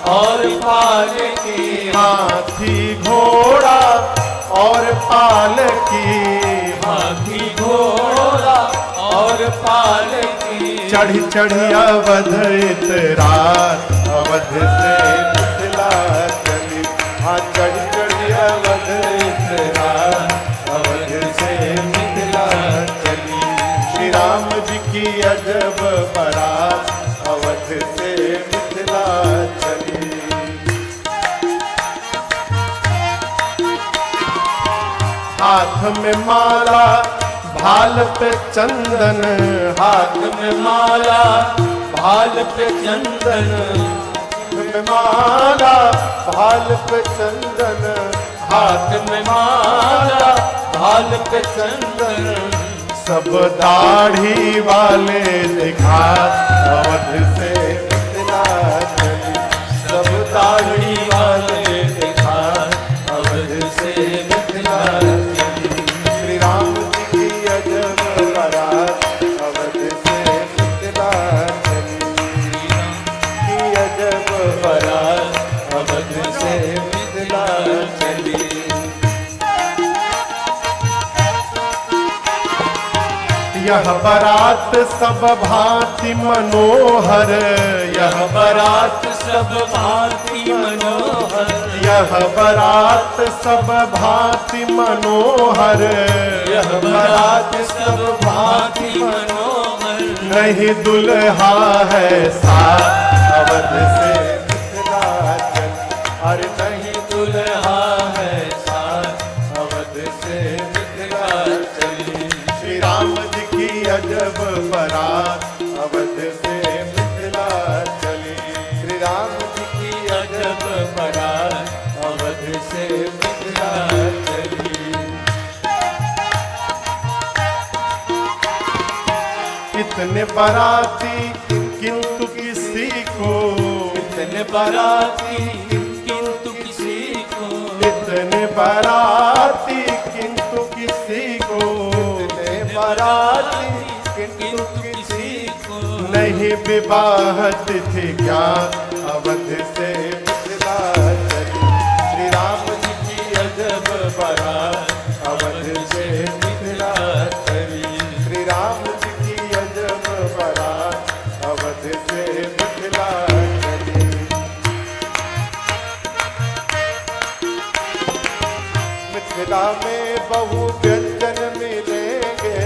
A: और पालकी, हाथी घोड़ा और पालकी, हाथी घोड़ा और पालकी। चढ़ी चढ़ी अवध इतरात अवध से मिथिला चली। हाँ, चढ़ी चढ़ी अवध इतरात अवध से मिथिला चली। श्री राम जी की अजब बारात अवध से मिथिला चली। हाथ में माला भाल पे चंदन, हाथ में माला भाल पे चंदन, हाथ में माला भाल पे चंदन, हाथ में माला भाल पे चंदन। सब दाढ़ी वाले दिखा अवध से मिथिला चली। सब दाढ़ी वाले दिखा अवध से मिथिला चली। श्री राम जी की अजब बारात अवध से मिथिला चली।
B: बारात अवध से मिथिला चली।
A: यह बारात सब भांति मनोहर, यह
B: बारात सब भांति मनोहर,
A: यह बारात सब भांति मनोहर,
B: यह बारात सब भांति मनोहर,
A: नहीं दुल्हा है साथ
B: अवध से मिथिला चली। अरे नहीं दुल्हा है साथ अवध से मिथिला चली।
A: श्री राम जी की अजब बारात
B: अवध से मिथिला चली। श्री राम जी की अजब बारात अवध से मिथिला चली।
A: इतने बाराती किंतु किसी को,
B: इतने बाराती किंतु किसी को,
A: इतने बाराती किंतु किसी को,
B: इतने बाराती किंतु किसी को,
A: नहीं विवाह तिथि क्या अवध से
B: मिथिला चली। श्री राम जी की अजब बारात अवध से मिथिला चली। श्री राम जी की अजब बारात अवध से मिथिला चली। मिथिला में बहु व्यंजन मिलेंगे,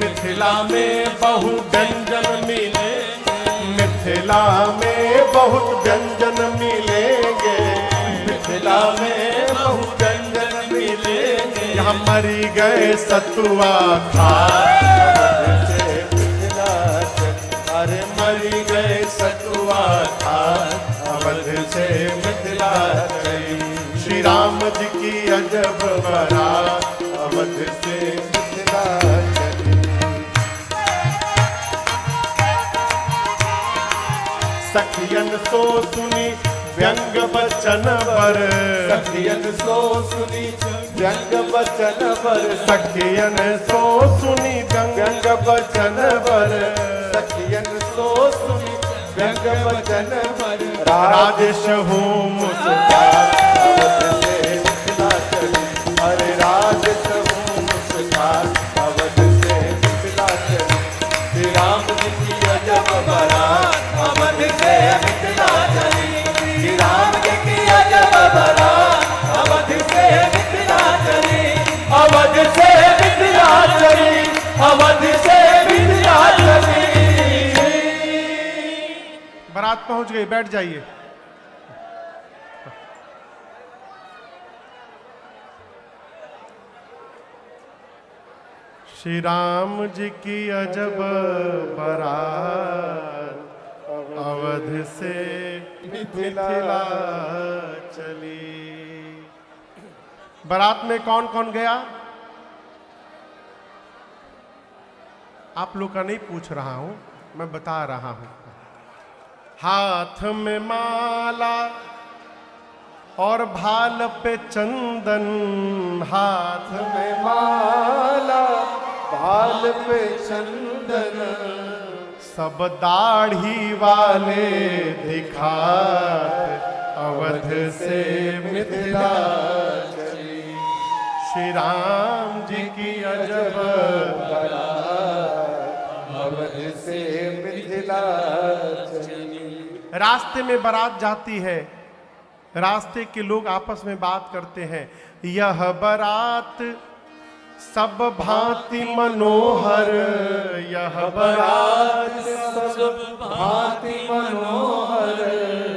A: मिथिला में बहु व्यंजन मिलेंगे, मिथिला में बहुत व्यंजन मिलेंगे,
B: मिथिला में बहु व्यंजन मिलेंगे।
A: यहाँ मरी गए सतुआ खा
B: अवध से मिथिला चली। अरे मरी गए सतुआ खा अवध से मिथिला चली।
A: श्री राम जी की अजब बारात
B: अवध से मिथिला चली।
A: सखियन सो सुनी व्यंग बचन बर,
B: सखियन सो सुनी व्यंग बचन बर,
A: सखियन सो सुनी
B: व्यंग बचन बर, सखियन सो सुनी व्यंग बचन बर।
A: राजेश हो मुस्कान
B: अवध से मिथिला चली। अरे राजेश हो मुस्कान अवध से मिथिला चली। श्री राम जी की अजब बारात अवध से मिथिला चली। श्री राम जी की अजब बारात अवध से मिथिला चली। अवध से मिथिला चली। अवध से मिथिला चली।
A: बारात पहुंच गई, बैठ जाइए। श्री राम जी की अजब बारात अवध से मिथिला चली। बारात में कौन कौन गया? आप लोग का नहीं पूछ रहा हूं, मैं बता रहा हूं। हाथ में माला और भाल पे चंदन, हाथ
B: में माला भाल पे चंदन,
A: सब दाढ़ी वाले दिखात अवध से मिथिला
B: चली।
A: श्री राम जी की अजब
B: अवध से मिथिला चली।
A: रास्ते में बारात जाती है, रास्ते के लोग आपस में बात करते हैं, यह बारात सब भांति मनोहर, यह बारात
B: सब भांति मनोहर।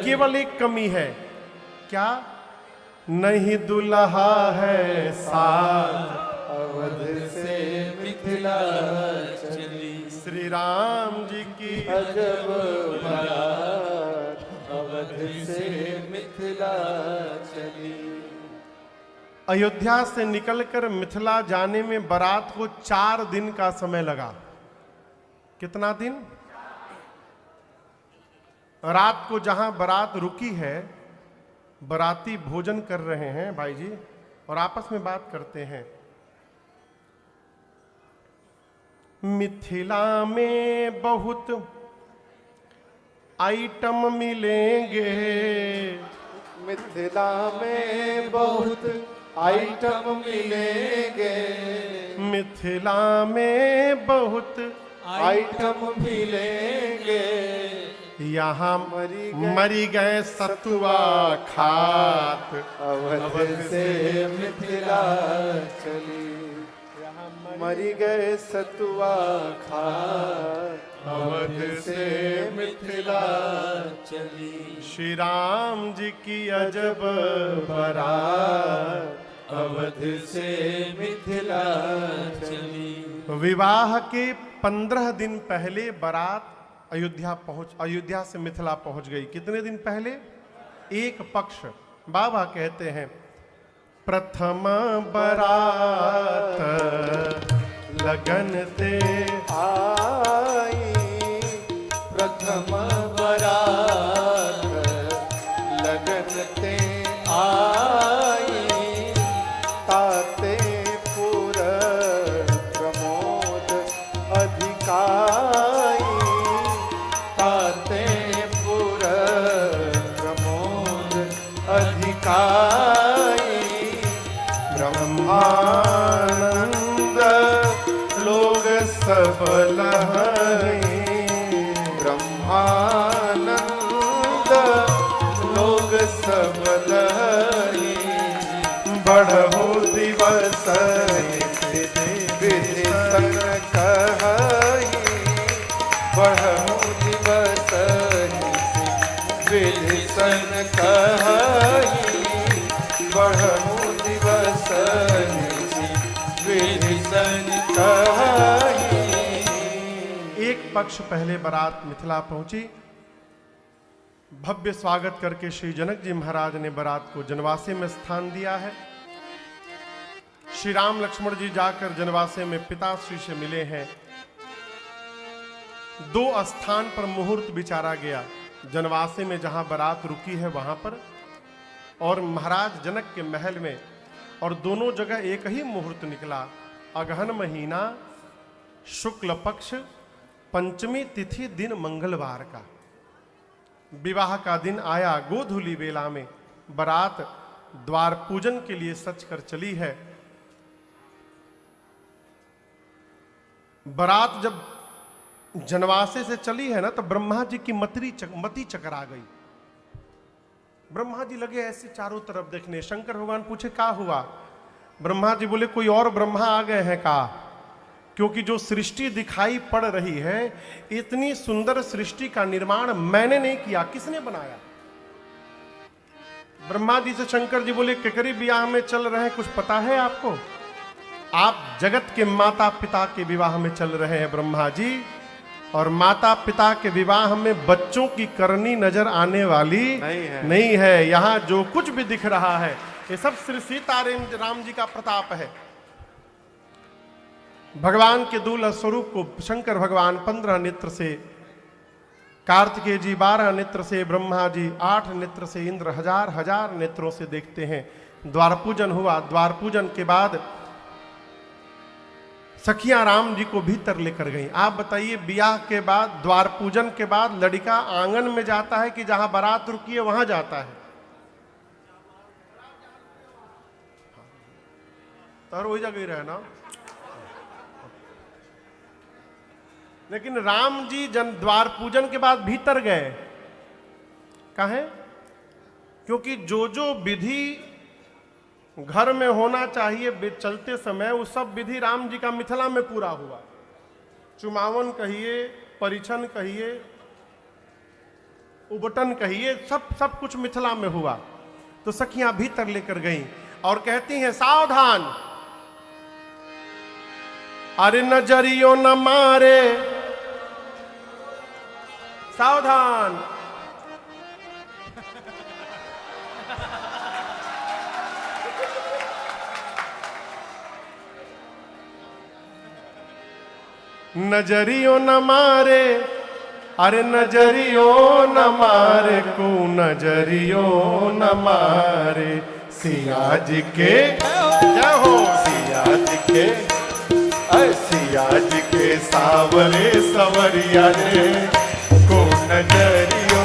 A: केवल एक कमी है, क्या? नहीं दुल्हा है साथ
B: अवध से मिथिला चली।
A: श्री राम जी की
B: अजब बारात अवध से मिथिला चली।
A: अयोध्या से निकलकर मिथिला जाने में बारात को 4 दिन का समय लगा। कितना दिन? रात को जहां बारात रुकी है, बाराती भोजन कर रहे हैं भाई जी, और आपस में बात करते हैं। मिथिला में बहुत आइटम मिलेंगे।
B: मिथिला में बहुत आइटम मिलेंगे,
A: मिथिला में बहुत
B: आइटम मिलेंगे।
A: यहाँ मरी गए सतुआ खात,
B: अवध से मिथिला चली, मरी गए सतुआ खात, अवध से मिथिला चली।
A: श्री राम जी की अजब बारात,
B: अवध से मिथिला चली।
A: विवाह के 15 दिन पहले बारात अयोध्या से मिथिला पहुंच गई। कितने दिन पहले? एक पक्ष। बाबा कहते हैं प्रथम बारात लगन ते
B: आई, प्रथम बारात लगन ते आई, ताते पुर प्रमोद अधिकाई, ताते पुर प्रमोद अधिकाई।
A: ब्रह्मानंद लोग सब लहरी,
B: ब्रह्मानंद लोग सब लहरी,
A: बढ़ो दिवस
B: विधि सन कहई, बढ़ो दिवस विधि सन कहई, बढ़ो दिवस विधि सन कहई।
A: एक पक्ष पहले बारात मिथिला पहुंची। भव्य स्वागत करके श्री जनक जी महाराज ने बारात को जनवासे में स्थान दिया है। श्री राम लक्ष्मण जी जाकर जनवासे में पिताश्री से मिले हैं। 2 स्थान पर मुहूर्त विचारा गया, जनवासे में जहां बारात रुकी है वहां पर, और महाराज जनक के महल में, और दोनों जगह एक ही मुहूर्त निकला। अगहन महीना शुक्ल पक्ष पंचमी तिथि दिन मंगलवार का विवाह का दिन आया। गोधूली बेला में बारात द्वार पूजन के लिए सच कर चली है। बारात जब जनवासे से चली है ना, तो ब्रह्मा जी की मति चकरा गई। ब्रह्मा जी लगे ऐसे चारों तरफ देखने। शंकर भगवान पूछे क्या हुआ? ब्रह्मा जी बोले कोई और ब्रह्मा आ गए हैं का? क्योंकि जो सृष्टि दिखाई पड़ रही है, इतनी सुंदर सृष्टि का निर्माण मैंने नहीं किया, किसने बनाया? ब्रह्मा जी से शंकर जी बोले केकरी विवाह में चल रहे हैं, कुछ पता है आपको? आप जगत के माता पिता के विवाह में चल रहे हैं ब्रह्मा जी, और माता पिता के विवाह में बच्चों की करनी नजर आने वाली नहीं है। यहां जो कुछ भी दिख रहा है ये सब श्री सीताराम जी का प्रताप है। भगवान के दूल्हा स्वरूप को शंकर भगवान 15 नेत्र से, कार्तिकेय जी 12 नेत्र से, ब्रह्मा जी 8 नेत्र से, इंद्र हजार नेत्रों से देखते हैं। द्वार पूजन हुआ। द्वार पूजन के बाद सखियां राम जी को भीतर लेकर गई। आप बताइए, ब्याह के बाद, द्वार पूजन के बाद लड़का आंगन में जाता है कि जहां बारात रुकी है वहां जाता है? तो वही जगह ही रहे ना। लेकिन राम जी द्वार पूजन के बाद भीतर गए। काहे? क्योंकि जो जो विधि घर में होना चाहिए चलते समय, वो सब विधि राम जी का मिथिला में पूरा हुआ। चुमावन कहिए, परिछन कहिए, उबटन कहिए, सब कुछ मिथिला में हुआ। तो सखियां भीतर लेकर गईं और कहती हैं सावधान, अरे नजरियो न मारे, सावधान। नजरियो न मारे, अरे नजरियो न मारे को, नजरियो न मारे। सिया जी के जय हो, सिया जी के, सिया जी के सावरे सवरिया रे को, नजरियो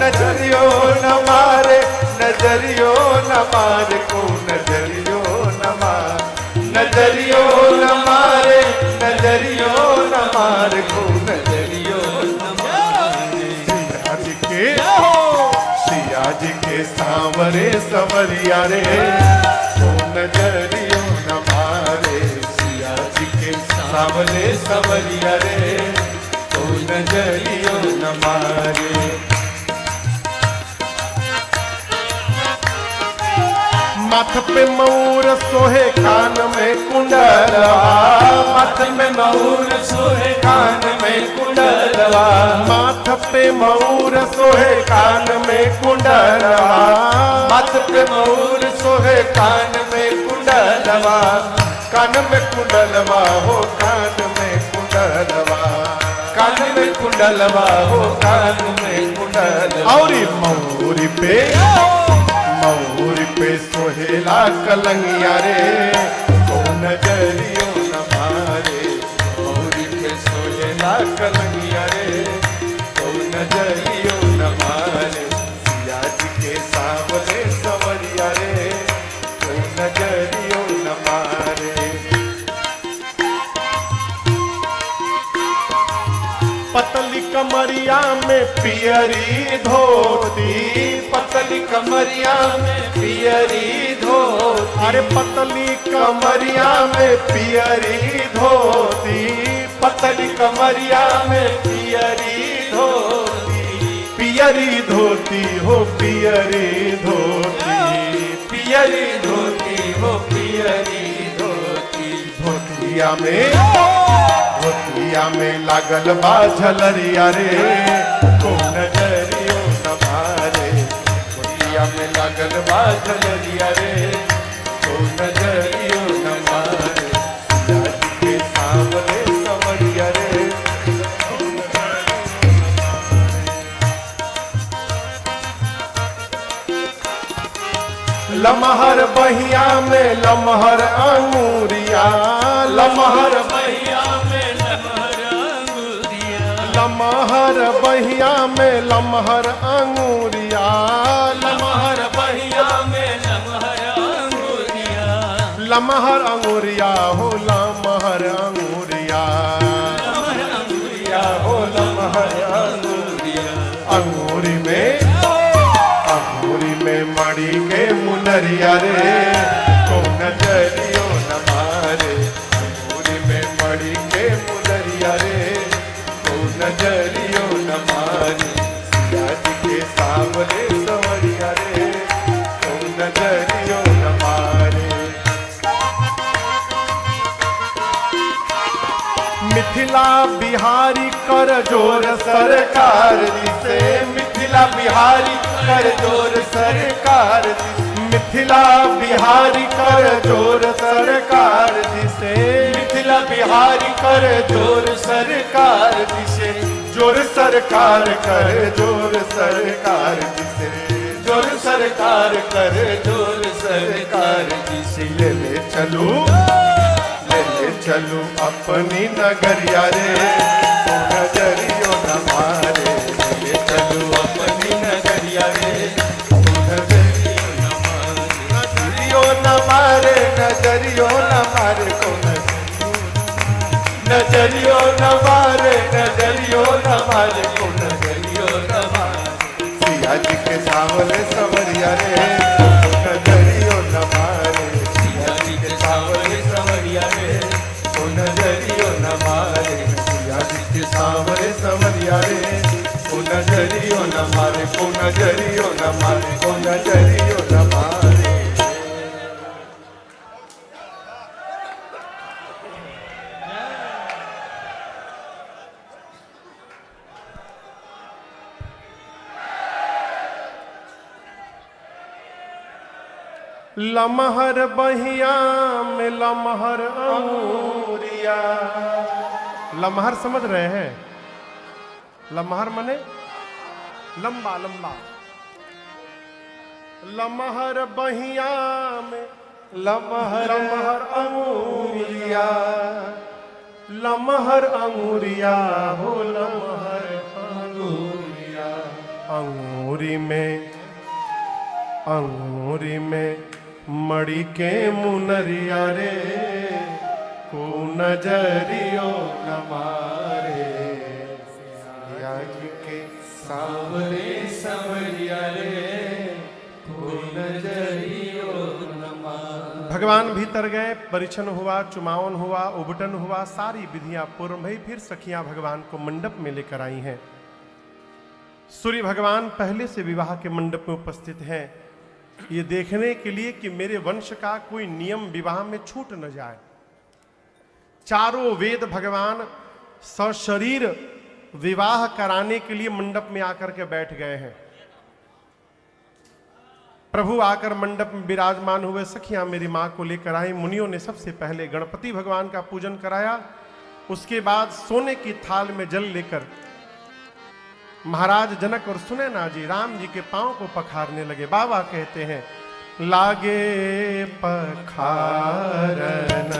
B: नजरियो न मारे, नजरियो न मारे को नजरियो न मारे, नजरियो न मारे, नजरियो न मारे को नजरियो न मारे। सिया जी के सांवरे संवरिया रे को नजरियो न मारे, सिया जी के सांवरे संवरिया रे को नजरियो न मारे।
A: माथ पे मऊर सोहे कान में कुंडलवा,
B: माथ में मऊर सोहे कान में कुंडलवा,
A: माथ पे मऊर सोहे कान में कुंडलवा,
B: माथ पे मऊर सोहे कान में कुंडलवा, कान में कुंडलवा हो कान में कुंडलवा, कान में कुंडलवा हो कान में कुंडलवा।
A: और मऊरी पे मऊरी पे सोहेला कलंगिया रे
B: को नजरियो न मारे, मऊरी पे सोहेला कलंगिया रे को नजरियो न मारे। सिया जी के सांवरे संवरिया रे को नजरियो न मारे।
A: पतली कमरिया में पियरी धोती,
B: पतली कमरिया में पियरी धोती,
A: अरे पतली
B: कमरिया में पियरी धोती, पतली कमरिया में पियरी धोती,
A: पियरी धोती हो पियरी धोती,
B: पियरी धोती हो पियरी धोती।
A: धोतिया में लागल बा झलरिया रे
B: को नजरियो न मारे, धोतिया में लागल बा झलरिया रे को नजरियो न मारे। सिया जी के सांवरे संवरिया रे
A: लमहर बहिया में लमहर अंगूरिया, लमहर
B: बहिया में लमहर अंगूरिया,
A: लमहर बहिया में लमहर अंगूरिया,
B: लमहर बहिया में लमहर अंगूरिया,
A: लमहर अंगूरिया हो लमहर अंगूरिया,
B: लमहर अंगूरिया हो लमहर अंगूरिया।
A: अंगूरी में मड़ी के मुनरिया रे
B: को नजरियो न मारे, अंगूरी में मड़ी के मुनरिया रे को नजरियो न मारे। सिया जी के सांवरे संवरिया रे को नजरियो न मारे।
A: मिथिला बिहारी कर जोर
B: सरकार जिसे मिथिला बिहारी कर जोर सरकार जिसे,
A: मिथिला बिहारी कर जोर सरकार जिसे,
B: मिथिला बिहारी कर जोर सरकार जिसे,
A: जोर सरकार कर जोर सरकार जिसे,
B: जोर सरकार कर जोर सरकार जिसे।
A: ले चलू अपनी नगरिया रे
B: को नजरियो न मारे, ले चलू अपनी नगरिया रे को नजरियो न मारे, नजरियो न मारे, नजरियो न मारे को नजरियो न मारे, नजरियो न मारे को नजरियो न मारे। सिया जी के सांवरे संवरिया रे को नजरियो न मारे, सिया जी के सांवरे संवरिया रे को नजरियो न मारे। सिया जी के सांवरे संवरिया रे को नजरियो न मारे, को नजरियो न मारे, को नजरियो न मारे।
A: लमहर बहिया में लमहर अंगूरिया, लमहर समझ रहे हैं? लमहर मने लंबा लंबा, लमहर बहिया में
B: लमहर
A: लमहर अंगूरिया, लमहर अंगूरिया हो लमहर अंगूरिया, अंगूरी अंगूरी में मड़ी के मुनरिया रे, को नजरियो न मारे, आज के
B: सावरे संवरिया रे, को नजरियो न मारे।
A: भगवान भीतर गए, परिछन हुआ, चुमावन हुआ, उबटन हुआ, सारी विधियां पूर्ण भई। फिर सखियां भगवान को मंडप में लेकर आई हैं। सूर्य भगवान पहले से विवाह के मंडप में उपस्थित हैं, ये देखने के लिए कि मेरे वंश का कोई नियम विवाह में छूट न जाए। चारों वेद भगवान सशरीर विवाह कराने के लिए मंडप में आकर के बैठ गए हैं। प्रभु आकर मंडप में विराजमान हुए। सखियां मेरी मां को लेकर आई। मुनियों ने सबसे पहले गणपति भगवान का पूजन कराया। उसके बाद सोने की थाल में जल लेकर महाराज जनक और सुनैना जी राम जी के पांव को पखारने लगे। बाबा कहते हैं, लागे पखारन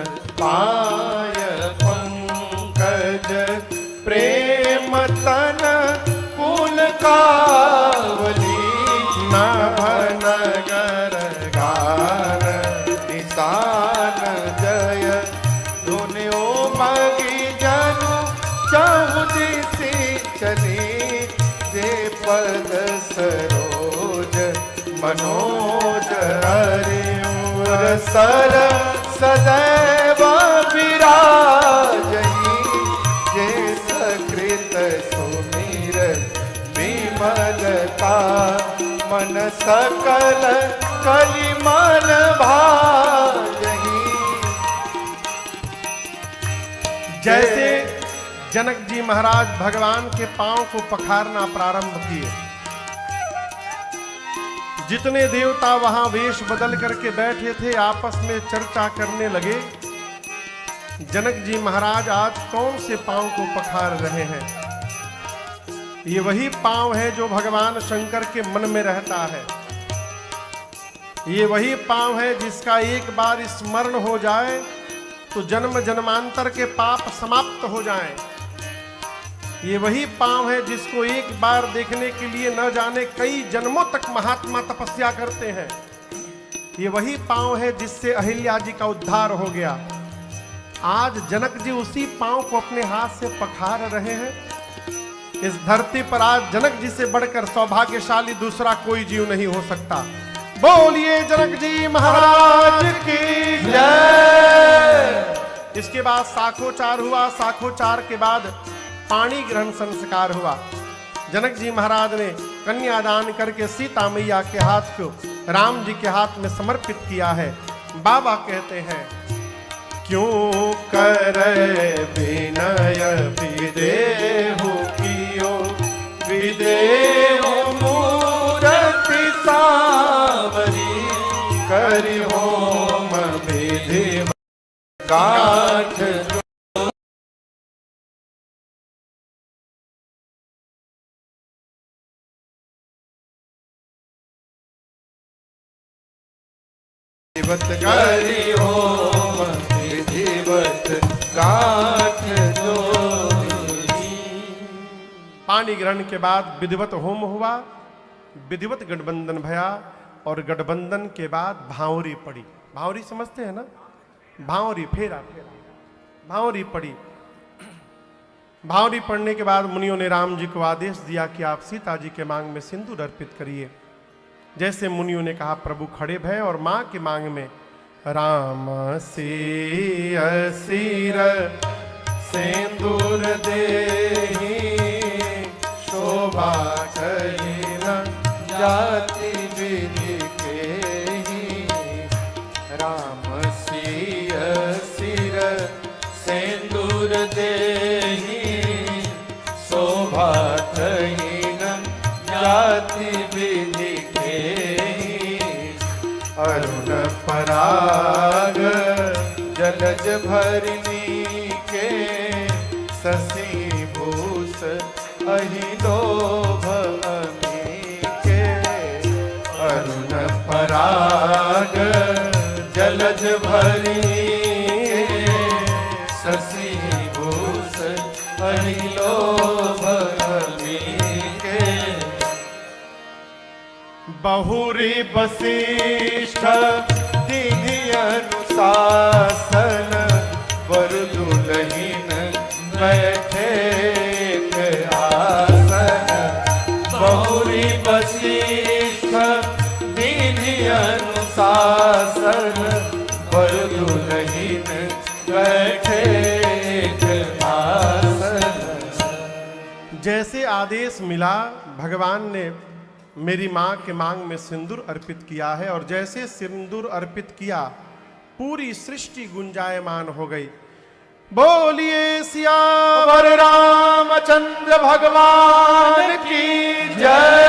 B: पाय पंकज प्रेम तन कुल कावली,
A: नभनगर
B: गान निशान जय दुनियो मगी जनु चहुदिसी चली, जे पद सरोज मनोज हरिउर सर सदैव विराजही, जे सकृत सुमिर विमलता मन सकल कलिमल भाजही।
A: जैसे जनक जी महाराज भगवान के पांव को पखारना प्रारंभ किए, जितने देवता वहां वेश बदल करके बैठे थे आपस में चर्चा करने लगे, जनक जी महाराज आज कौन से पांव को पखार रहे हैं। ये वही पांव है जो भगवान शंकर के मन में रहता है। ये वही पांव है जिसका एक बार स्मरण हो जाए तो जन्म जन्मांतर के पाप समाप्त हो जाएं। ये वही पांव है जिसको एक बार देखने के लिए न जाने कई जन्मों तक महात्मा तपस्या करते हैं। ये वही पांव है जिससे अहिल्या जी का उद्धार हो गया। आज जनक जी उसी पांव को अपने हाथ से पखार रहे हैं। इस धरती पर आज जनक जी से बढ़कर सौभाग्यशाली दूसरा कोई जीव नहीं हो सकता। बोलिए जनक जी महाराज की जय। इसके बाद साखोचार हुआ। साखोचार के बाद पाणी ग्रहण संस्कार हुआ। जनक जी महाराज ने कन्यादान करके सीता मैया के हाथ को राम जी के हाथ में समर्पित किया है। बाबा कहते हैं, क्यों करे विनय विदेहु कियो, विदेहु मूरति सावरी, करि होम विधि काठ
B: करि होम विधिवत काठ जोड़ी।
A: पाणी ग्रहण के बाद विधिवत होम हुआ, विधिवत गठबंधन भया और गठबंधन के बाद भांवरी पड़ी। भांवरी समझते हैं ना, भांवरी फेरा फेरा भांवरी पड़ी। भांवरी पड़ने के बाद मुनियों ने राम जी को आदेश दिया कि आप सीता जी के मांग में सिंदूर अर्पित करिए। जैसे मुनियों ने कहा, प्रभु खड़े भय और मां की मांग में राम सी सिर सिंदूर देहि,
B: शोभा न जाति विधि केहि, राम सिय सिर सिंदूर देहि, शोभा न जाति विधि अरुण पराग जलज भरनी के, शशि भूष अहि लोभ अमी के, अरुण पराग जलज भरनी शशि भूष अहि लोभ अमी के, बहुरी वशिष्ठ दीनी अनुशासन वर दुलहीन बैठे आसन। बहुरी वशिष्ठ दीनी अनुशासन वर दुलहीन बैठे आसन।
A: जैसे आदेश मिला भगवान ने मेरी मां के मांग में सिंदूर अर्पित किया है, और जैसे सिंदूर अर्पित किया पूरी सृष्टि गुंजायमान हो गई। बोलिए सियावर
B: रामचंद्र भगवान की जय।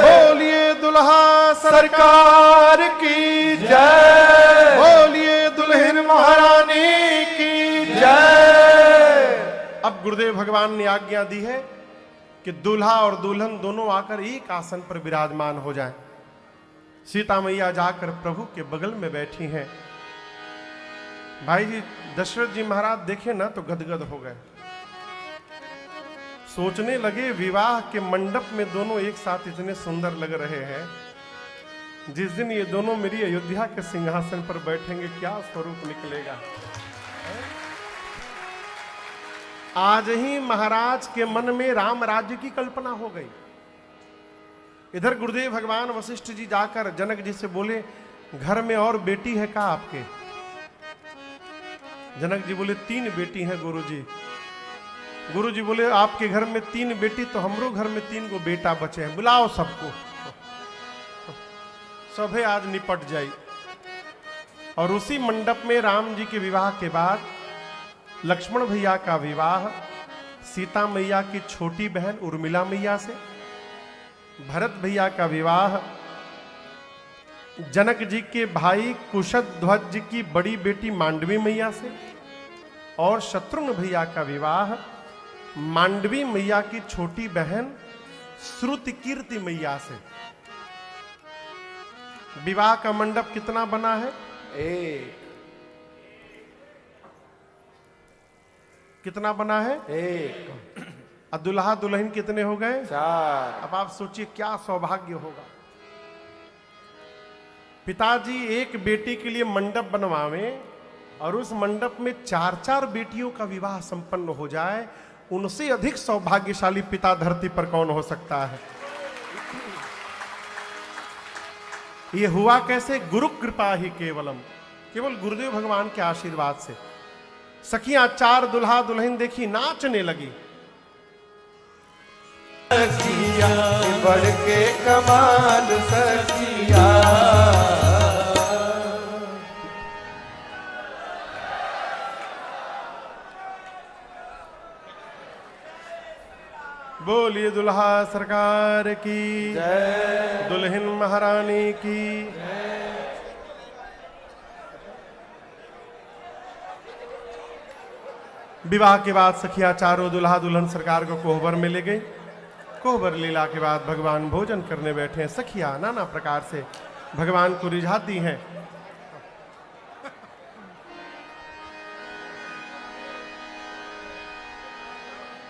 A: बोलिए दुल्हा
B: सरकार की जय।
A: बोलिए दुल्हन
B: महारानी की जय।
A: अब गुरुदेव भगवान ने आज्ञा दी है कि दूल्हा और दुल्हन दोनों आकर एक आसन पर विराजमान हो जाएं। सीता मैया जाकर प्रभु के बगल में बैठी हैं। भाई जी दशरथ जी महाराज देखे ना तो गदगद हो गए, सोचने लगे विवाह के मंडप में दोनों एक साथ इतने सुंदर लग रहे हैं, जिस दिन ये दोनों मेरी अयोध्या के सिंहासन पर बैठेंगे क्या स्वरूप निकलेगा। आज ही महाराज के मन में राम राज्य की कल्पना हो गई। इधर गुरुदेव भगवान वशिष्ठ जी जाकर जनक जी से बोले, घर में और बेटी है क्या आपके? जनक जी बोले 3 बेटी हैं गुरुजी। गुरुजी बोले आपके घर में 3 बेटी तो हमरो घर में 3 गो बेटा बचे हैं, बुलाओ सबको। सभे आज निपट जाई। और उसी मंडप में राम जी के विवाह के बाद लक्ष्मण भैया का विवाह सीता मैया की छोटी बहन उर्मिला मैया से, भरत भैया का विवाह जनक जी के भाई कुशध्वज जी की बड़ी बेटी मांडवी मैया से, और शत्रुघ्न भैया का विवाह मांडवी मैया की छोटी बहन श्रुतिकीर्ति मैया से। विवाह का मंडप कितना बना है?
B: 1।
A: कितना बना है?
B: 1।
A: और दुल्हा दुल्हन कितने हो गए?
B: 4।
A: अब आप सोचिए क्या सौभाग्य होगा। पिताजी एक बेटी के लिए मंडप बनवावे और उस मंडप में 4-4 बेटियों का विवाह संपन्न हो जाए, उनसे अधिक सौभाग्यशाली पिता धरती पर कौन हो सकता है। ये हुआ कैसे? गुरु कृपा ही केवलम, केवल गुरुदेव भगवान के आशीर्वाद से। सखियां 4 दुल्हा दुल्हन देखी नाचने लगी।
B: सखिया बढ़ के कमाल सखिया।
A: बोलिए दुल्हा सरकार की
B: जय।
A: दुल्हन महारानी की। विवाह के बाद सखिया चारों दुल्हा दुल्हन सरकार को कोहबर में ले गई। कोहबर लीला के बाद भगवान भोजन करने बैठे हैं। सखिया नाना प्रकार से भगवान को रिझाती हैं।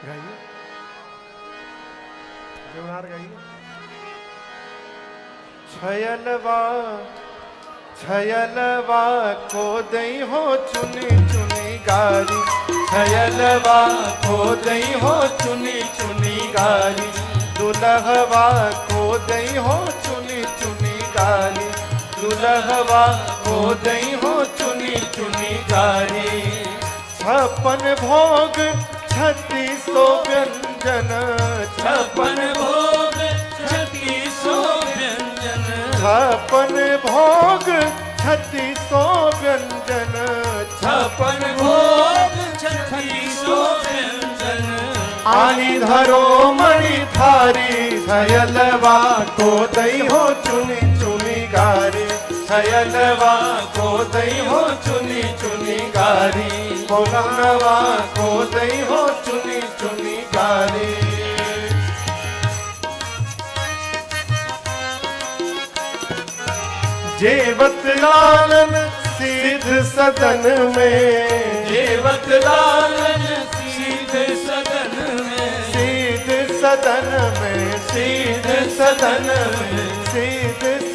A: गाइए देवनार गाइए।
B: छयलवा को दई हो चुनी चुनी गारी। छयलवा को दई हो चुनी चुनी गारी। दुल्हवा को दई हो चुनी चुनी गारी। दुल्हवा को दई हो चुनी चुनी गारी। 56 भोग 36 व्यंजन। 56 भोग 36 व्यंजन। 56 भोग 36 व्यंजन। 56 भोग 36 व्यंजन। आनी धरो मणि थारी। छयलवा को दई हो चुनी चुनी गारी। छयलवा को दई हो चुनी चुनी गारी। मोहनवा को दई हो चुनी चुनी गारी। जेवत लालन सिद्ध सदन में। जेवत लालन सिद्ध सदन में। सिद्ध सदन में। सिद्ध सदन में।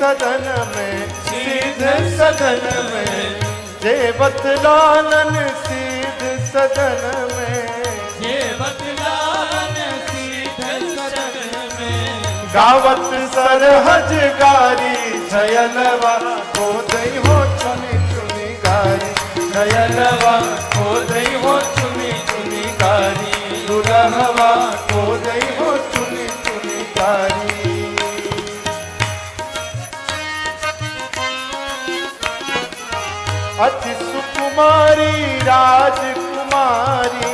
B: सदन में, सीधे सदन में, जेवत लालन सीध सदन में, गावत सरहज गारी, छयलवा को दई हो चुनी चुनी गारी, छयलवा को दई हो चुनी चुनी गारी, दुल्हवा को दई हो चुनी चुनी गारी। अति सुकुमारी राजकुमारी,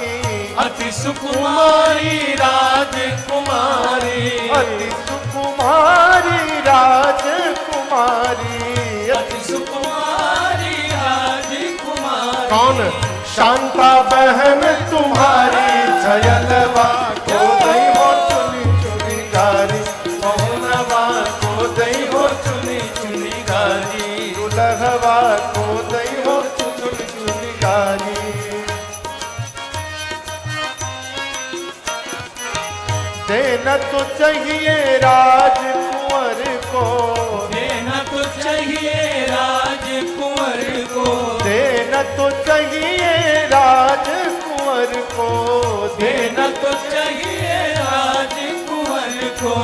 C: अति सुकुमारी राजकुमारी,
B: अति सुकुमारी राजकुमारी,
C: अति सुकुमारी राजकुमारी।
A: कौन?
B: शांता बहन तुम्हारी, छयलवा को दई हो चुनी चुनी गारी, पहुनवा को दई हो चुनी चुनी गारी, दुल्हवा को दई हो चुनी चुनी गारी। देना तो चाहिए राजकुंवर को,
C: देना तो चाहिए राजकुंवर को,
B: देना तो चाहिए राजकुंवर को,
C: देना तो चाहिए राजकुंवर को।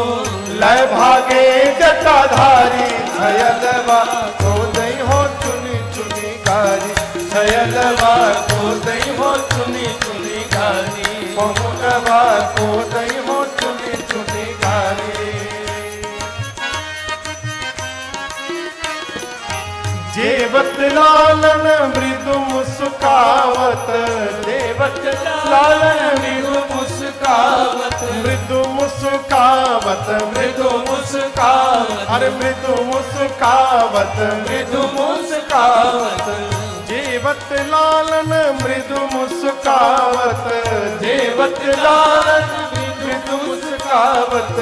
B: लय भागे जटाधारी, छयलवा को दई हो चुनी चुनी गारी, छयलवा को दई हो चुनी चुनी गारी, पहुनवा को दई हो चुनी चुनी गारी। जेवत लालन मृदु मुस्कावत, जेवत लालन मृदु मुस्कावत, मृदु मुस्कावत, मृदु मुस्कावत, अरे मृदु मुस्कावत, मृदु मुस्कावत, जेवत लालन मृदु मुस्कावत, जेवत लालन मृदु मुस्कावत,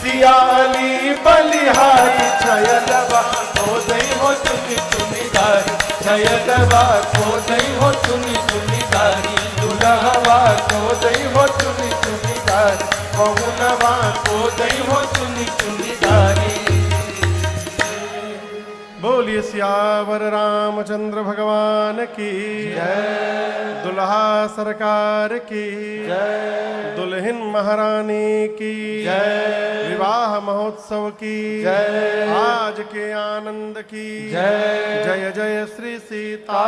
B: सियाली बलिहारी, छयलवा को दई हो चुनी चुनी गारी, छयलवा को दई हो चुनी चुनी गारी, दुल्हवा को दई हो चुनी चुनी गारी, पहुनवा को दई हो चुनी चुनी गारी।
A: बोलिए सियावर रामचंद्र भगवान की
B: जय,
A: दुल्हा सरकार की
B: जय,
A: दुल्हन महारानी की
B: जय,
A: विवाह महोत्सव की
B: जय,
A: आज के आनंद की
B: जय,
A: जय जय श्री सीता।